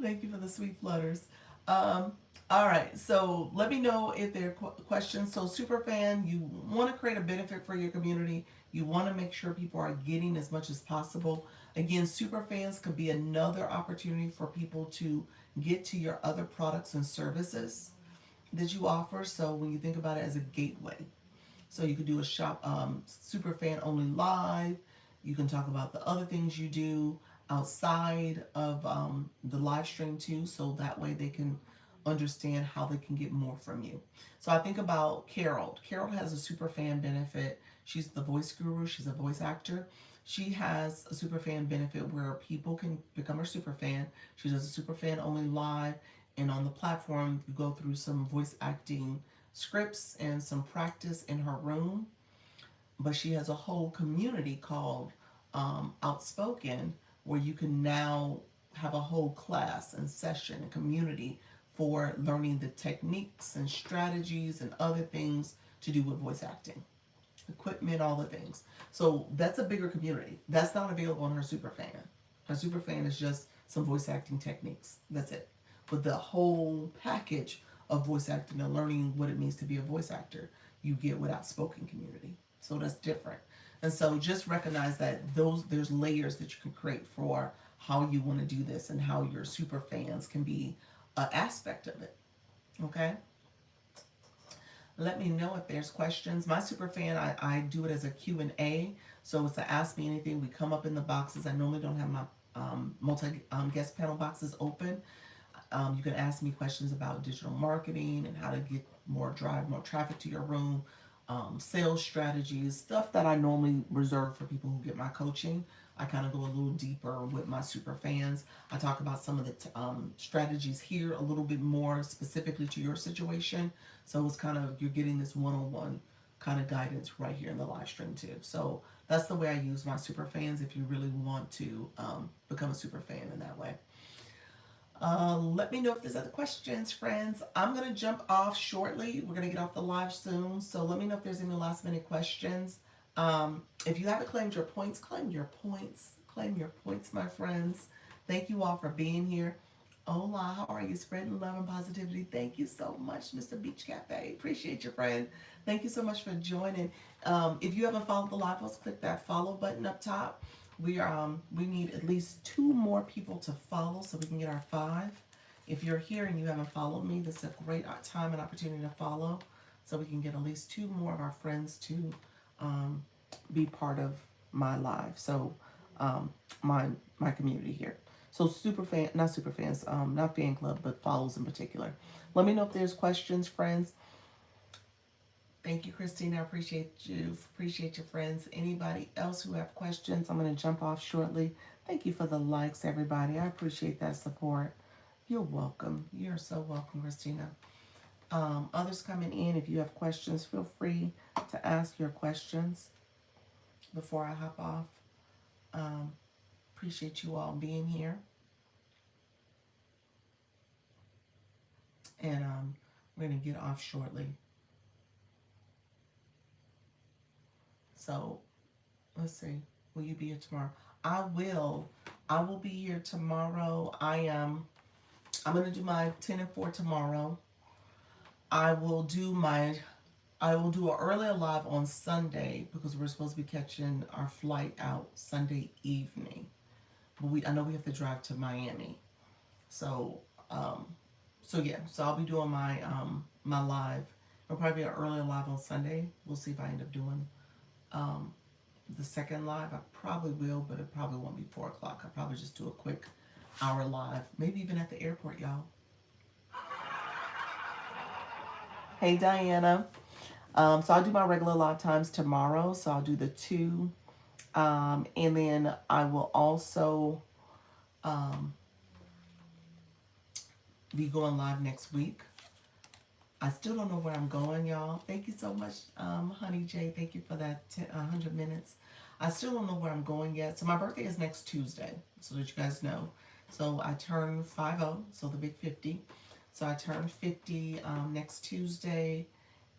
Thank you for the sweet flutters. All right, so let me know if there are questions. So Superfan, you want to create a benefit for your community. You want to make sure people are getting as much as possible. Again, Superfans could be another opportunity for people to get to your other products and services that you offer. So when you think about it as a gateway, so you could do a shop Superfan only live. You can talk about the other things you do outside of the live stream too, so that way they can understand how they can get more from you. So I think about Carol. Carol has a super fan benefit. She's the voice guru. She's a voice actor. She has a super fan benefit where people can become her super fan. She does a super fan only live, and on the platform you go through some voice acting scripts and some practice in her room. But she has a whole community called Outspoken, where you can now have a whole class and session and community for learning the techniques and strategies and other things to do with voice acting, equipment, all the things. So that's a bigger community. That's not available on her Superfan. Her Superfan is just some voice acting techniques. That's it. But the whole package of voice acting and learning what it means to be a voice actor, you get with Outspoken community. So that's different. And so just recognize that there's layers that you can create for how you want to do this and how your super fans can be an aspect of it. Okay? Let me know if there's questions. My super fan, I do it as a Q&A. So it's a ask me anything. We come up in the boxes. I normally don't have my multi guest panel boxes open. You can ask me questions about digital marketing and how to get drive more traffic to your room, sales strategies, stuff that I normally reserve for people who get my coaching. I kind of go a little deeper with my super fans. I talk about some of the strategies here a little bit more specifically to your situation. So it's kind of, you're getting this one-on-one kind of guidance right here in the live stream too. So that's the way I use my super fans if you really want to become a super fan in that way. Let me know if there's other questions, friends. I'm going to jump off shortly. We're going to get off the live soon. So let me know if there's any last minute questions. If you haven't claimed your points, claim your points. Claim your points, my friends. Thank you all for being here. Hola, how are you? Spreading love and positivity. Thank you so much, Mr. Beach Cafe. Appreciate you, friend. Thank you so much for joining. If you haven't followed the live post, click that follow button up top. We need at least 2 more people to follow so we can get our 5. If you're here and you haven't followed me, this is a great time and opportunity to follow so we can get at least 2 more of our friends to be part of my live. So my community here. So not super fans, not fan club, but follows in particular. Let me know if there's questions, friends. Thank you, Christina. I appreciate you. Appreciate your friends. Anybody else who have questions? I'm going to jump off shortly. Thank you for the likes, everybody. I appreciate that support. You're welcome. You're so welcome, Christina. Others coming in, if you have questions, feel free to ask your questions before I hop off. Appreciate you all being here. And we're going to get off shortly. So, let's see. Will you be here tomorrow? I will. I will be here tomorrow. I'm going to do my 10 and 4 tomorrow. I will do an earlier live on Sunday because we're supposed to be catching our flight out Sunday evening. But I know we have to drive to Miami. So yeah. So I'll be doing my my live. It'll probably be an earlier live on Sunday. We'll see if I end up doing the second live. I probably will, but it probably won't be 4 o'clock. I'll probably just do a quick hour live, maybe even at the airport, y'all. Hey, Diana. So I'll do my regular live times tomorrow. So I'll do the 2. And then I will also be going live next week. I still don't know where I'm going, y'all. Thank you so much, Honey J. Thank you for that 100 minutes. I still don't know where I'm going yet. So my birthday is next Tuesday, so that you guys know. So I turn 50, so the big 50. So I turn 50 next Tuesday,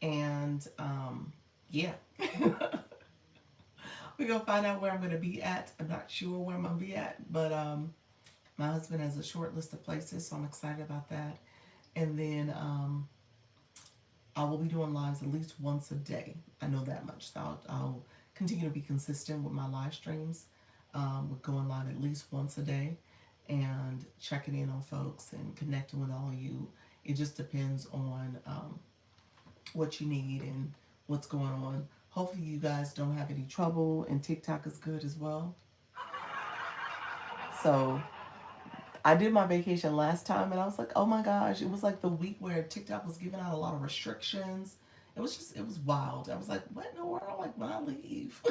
and yeah. We're going to find out where I'm going to be at. I'm not sure where I'm going to be at, but my husband has a short list of places, so I'm excited about that. And then I will be doing lives at least once a day. I know that much. So I'll continue to be consistent with my live streams. With going live at least once a day and checking in on folks and connecting with all of you. It just depends on what you need and what's going on. Hopefully you guys don't have any trouble and TikTok is good as well. So I did my vacation last time and I was like, oh my gosh, it was like the week where TikTok was giving out a lot of restrictions. It was wild. I was like, what in the world? Like, when I leave,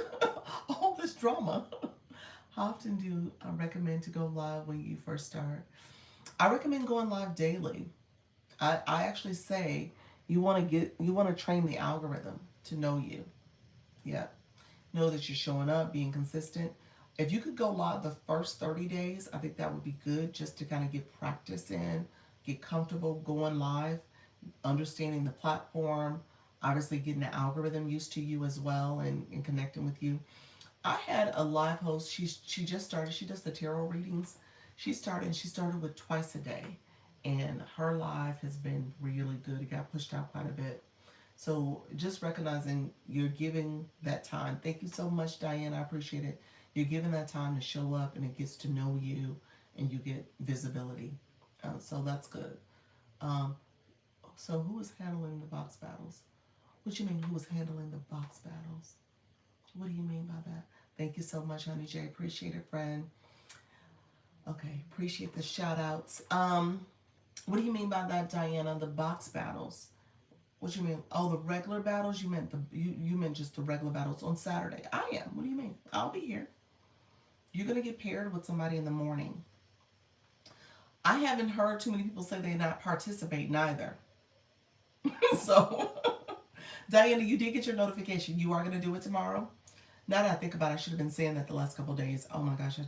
all this drama. How often do I recommend to go live when you first start? I recommend going live daily. I actually say you want to train the algorithm to know you. Yeah. Know that you're showing up, being consistent. If you could go live the first 30 days, I think that would be good just to kind of get practice in, get comfortable going live, understanding the platform, obviously getting the algorithm used to you as well, and connecting with you. I had a live host. She just started. She does the tarot readings. She started with twice a day, and her live has been really good. It got pushed out quite a bit. So just recognizing you're giving that time. Thank you so much, Diane. I appreciate it. You're giving that time to show up, and it gets to know you, and you get visibility. So that's good. Um, so who is handling the box battles? What you mean? Who is handling the box battles? What do you mean by that? Thank you so much, Honey J. Appreciate it, friend. Okay, appreciate the shout outs. What do you mean by that, Diana? The box battles. What you mean? Oh, the regular battles? You meant just the regular battles on Saturday. I am. What do you mean? I'll be here. You're gonna get paired with somebody in the morning. I haven't heard too many people say they're not participating either. So, Diana, you did get your notification. You are gonna do it tomorrow. Now that I think about it, I should have been saying that the last couple of days. Oh my gosh.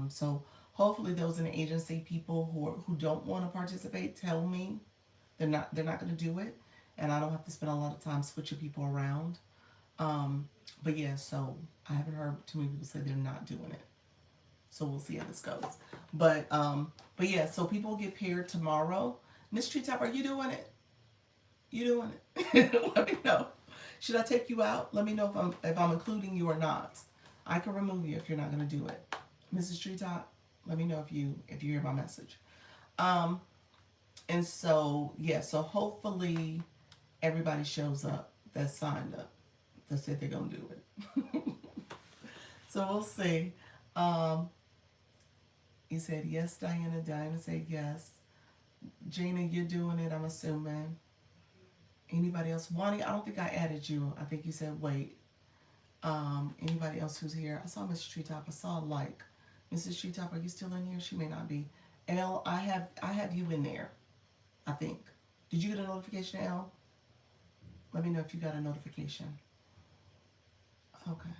So hopefully those in the agency, people who don't want to participate, tell me they're not going to do it, and I don't have to spend a lot of time switching people around. But yeah, so I haven't heard too many people say they're not doing it. So we'll see how this goes. But yeah, so people get paired tomorrow. Miss Treetop, are you doing it? You doing it? Let me know. Should I take you out? Let me know if I'm including you or not. I can remove you if you're not gonna do it. Mrs. Treetop, let me know if you hear my message. Um, and so yeah, so hopefully everybody shows up that signed up that said they're gonna do it. So we'll see. Um, you said yes, Diana. Diana said yes. Gina, you're doing it, I'm assuming. Anybody else? Wani, I don't think I added you. I think you said wait. Anybody else who's here? I saw Mrs. Treetop. I saw like. Mrs. Treetop, are you still in here? She may not be. L, I have you in there. I think. Did you get a notification, L? Let me know if you got a notification. Okay.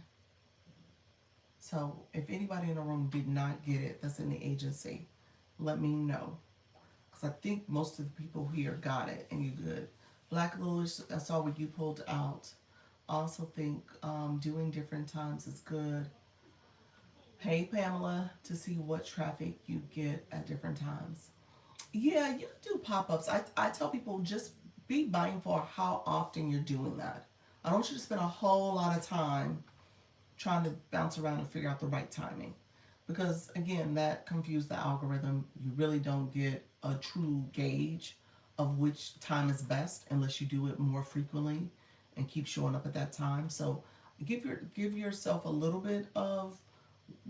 So if anybody in the room did not get it, that's in the agency, let me know. Because I think most of the people here got it and you good. Black Lewis, I saw what you pulled out. I also think doing different times is good. Hey, Pamela, to see what traffic you get at different times. Yeah, you can do pop-ups. I tell people just be mindful of how often you're doing that. I don't want you to spend a whole lot of time trying to bounce around and figure out the right timing. Because again, that confused the algorithm. You really don't get a true gauge of which time is best unless you do it more frequently and keep showing up at that time. So give yourself a little bit of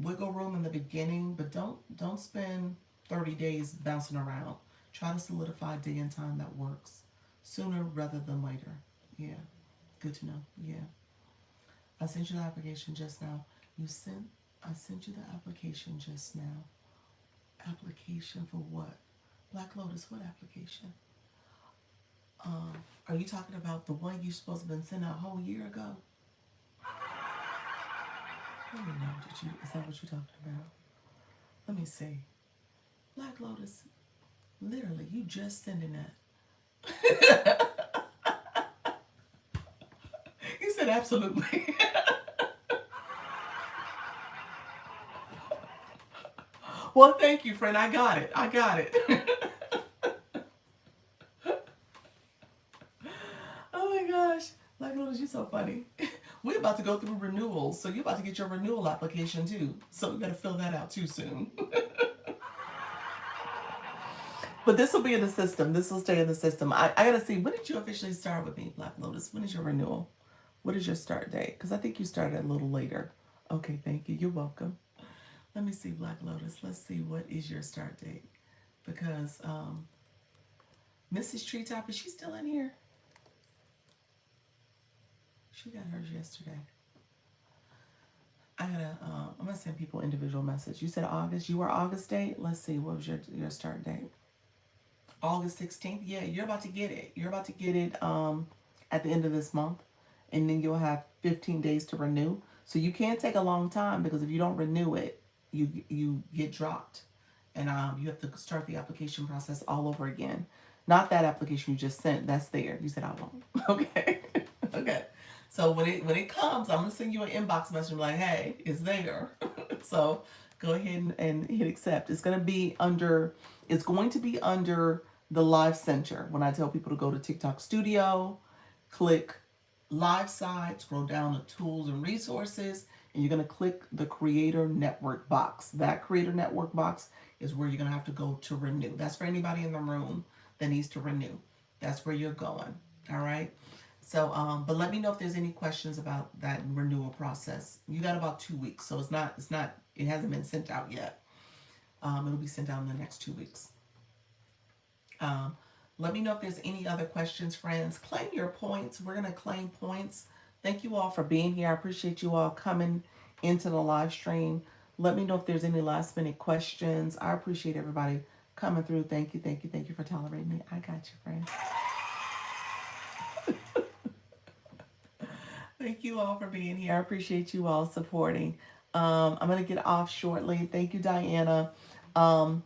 wiggle room in the beginning, but don't spend 30 days bouncing around. Try to solidify a day and time that works sooner rather than later. Yeah, good to know. Yeah, I sent you the application just now. I sent you the application just now. Application for what? Black Lotus, what application? Are you talking about the one you're supposed to have been sent out a whole year ago? Let me know. Is that what you're talking about? Let me see. Black Lotus, literally, you just sending that. You said absolutely. Well, thank you, friend. I got it. Oh my gosh. Black Lotus, you're so funny. We're about to go through renewals, so you're about to get your renewal application too. So we better fill that out too soon. But this will be in the system. This will stay in the system. I gotta see, when did you officially start with me, Black Lotus? When is your renewal? What is your start date? Because I think you started a little later. Okay, thank you. You're welcome. Let me see, Black Lotus. Let's see, what is your start date? Because Mrs. Treetop, is she still in here? She got hers yesterday. I'm gonna send people individual message. You said August. You were August date. Let's see. What was your start date? August 16th. Yeah, you're about to get it. You're about to get it at the end of this month, and then you'll have 15 days to renew. So you can't take a long time because if you don't renew it, you get dropped. And you have to start the application process all over again. Not that application you just sent. That's there. You said I won't. Okay. Okay. So when it comes, I'm gonna send you an inbox message like, hey, it's there. So go ahead and hit accept. It's going to be under the Live Center. When I tell people to go to TikTok Studio, click Live Side, scroll down to Tools and Resources, and you're gonna click the Creator Network box. That Creator Network box is where you're gonna have to go to renew. That's for anybody in the room that needs to renew. That's where you're going. All right. So, but let me know if there's any questions about that renewal process. You got about 2 weeks, so it hasn't been sent out yet. It'll be sent out in the next 2 weeks. Um, Let me know if there's any other questions, friends. Claim your points. We're gonna claim points. Thank you all for being here. I appreciate you all coming into the live stream. Let me know if there's any last minute questions. I appreciate everybody coming through. Thank you, thank you, thank you for tolerating me. I got you, friends. Thank you all for being here. I appreciate you all supporting. I'm going to get off shortly. Thank you, Diana. Um,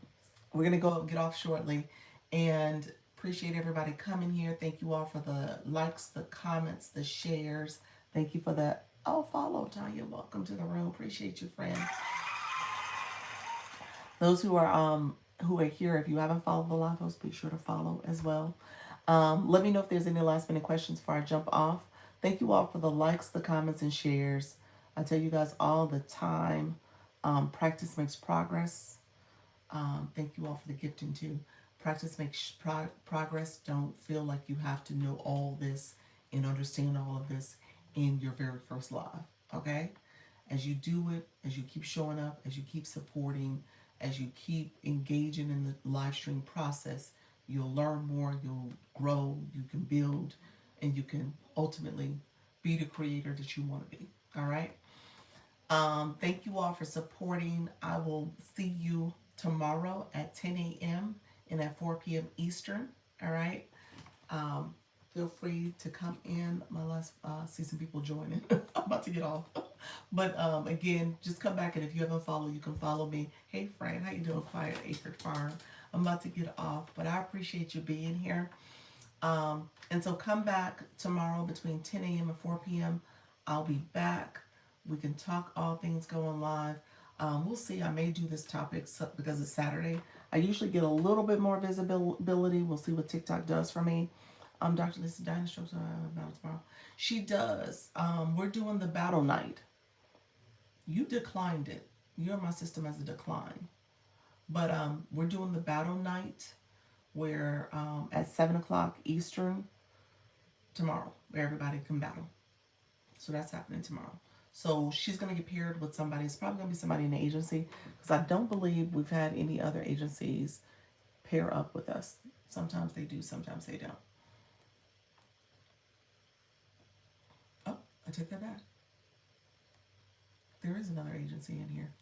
we're going to go get off shortly. And appreciate everybody coming here. Thank you all for the likes, the comments, the shares. Thank you for that. Oh, follow, Tanya. Welcome to the room. Appreciate you, friend. Those who are here, if you haven't followed the live post, be sure to follow as well. Let me know if there's any last minute questions before I jump off. Thank you all for the likes, the comments, and shares. I tell you guys all the time, practice makes progress. Thank you all for the gifting too. Practice makes progress. Don't feel like you have to know all this and understand all of this in your very first live. Okay? As you do it, as you keep showing up, as you keep supporting, as you keep engaging in the live stream process, you'll learn more, you'll grow, you can build, and you can ultimately be the creator that you want to be. All right? Thank you all for supporting. I will see you tomorrow at 10 a.m. and at 4 p.m. Eastern. All right? Feel free to come in. My last see some people joining. I'm about to get off. But again, just come back, and if you haven't followed, you can follow me. Hey, friend, how you doing? Quiet Acre Farm. I'm about to get off, but I appreciate you being here. And so come back tomorrow between 10 a.m. and 4 p.m. I'll be back. We can talk all things going live. We'll see. I may do this topic because it's Saturday. I usually get a little bit more visibility. We'll see what TikTok does for me. Dr. Lisa Dynastroke about tomorrow. She does. We're doing the battle night. You declined it. You're in my system as a decline. But we're doing the battle night where at 7 o'clock Eastern tomorrow, where everybody can battle. So that's happening tomorrow. So she's going to get paired with somebody. It's probably going to be somebody in the agency because I don't believe we've had any other agencies pair up with us. Sometimes they do, sometimes they don't. Oh, I take that back. There is another agency in here.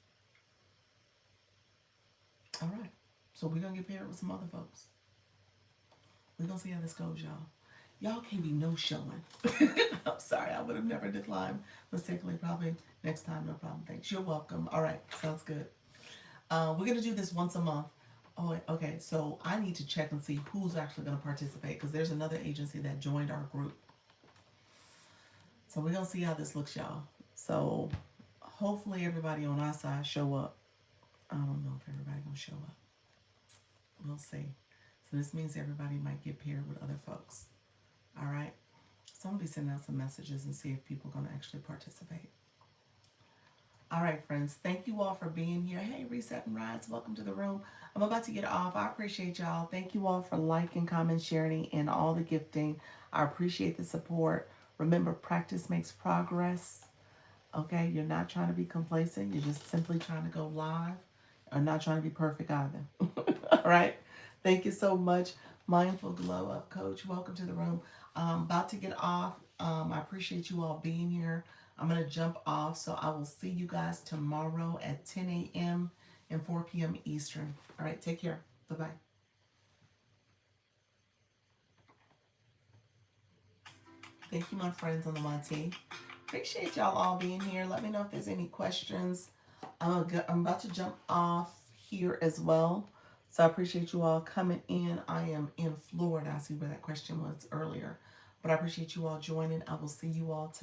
All right. So we're going to get paired with some other folks. We're going to see how this goes, y'all. Y'all can't be no showing. I'm sorry, I would have never declined mistakenly. Probably next time, no problem. Thanks. You're welcome. All right, sounds good. We're going to do this once a month. Oh, okay. So I need to check and see who's actually going to participate because there's another agency that joined our group. So we're going to see how this looks, y'all. So hopefully everybody on our side show up. I don't know if everybody going to show up. We'll see. So this means everybody might get paired with other folks. All right. So I'm going to be sending out some messages and see if people are going to actually participate. All right, friends. Thank you all for being here. Hey, Reset and Rise. Welcome to the room. I'm about to get off. I appreciate y'all. Thank you all for liking, commenting, sharing, and all the gifting. I appreciate the support. Remember, practice makes progress. Okay? You're not trying to be complacent. You're just simply trying to go live. Or not trying to be perfect either. All right? Thank you so much. Mindful Glow Up Coach. Welcome to the room. About to get off. I appreciate you all being here. I'm going to jump off, so I will see you guys tomorrow at 10 a.m. and 4 p.m. Eastern. All right, take care. Bye-bye. Thank you, my friends on the YT. Appreciate y'all all being here. Let me know if there's any questions. I'm about to jump off here as well. So I appreciate you all coming in. I am in Florida. I see where that question was earlier. But I appreciate you all joining. I will see you all tomorrow.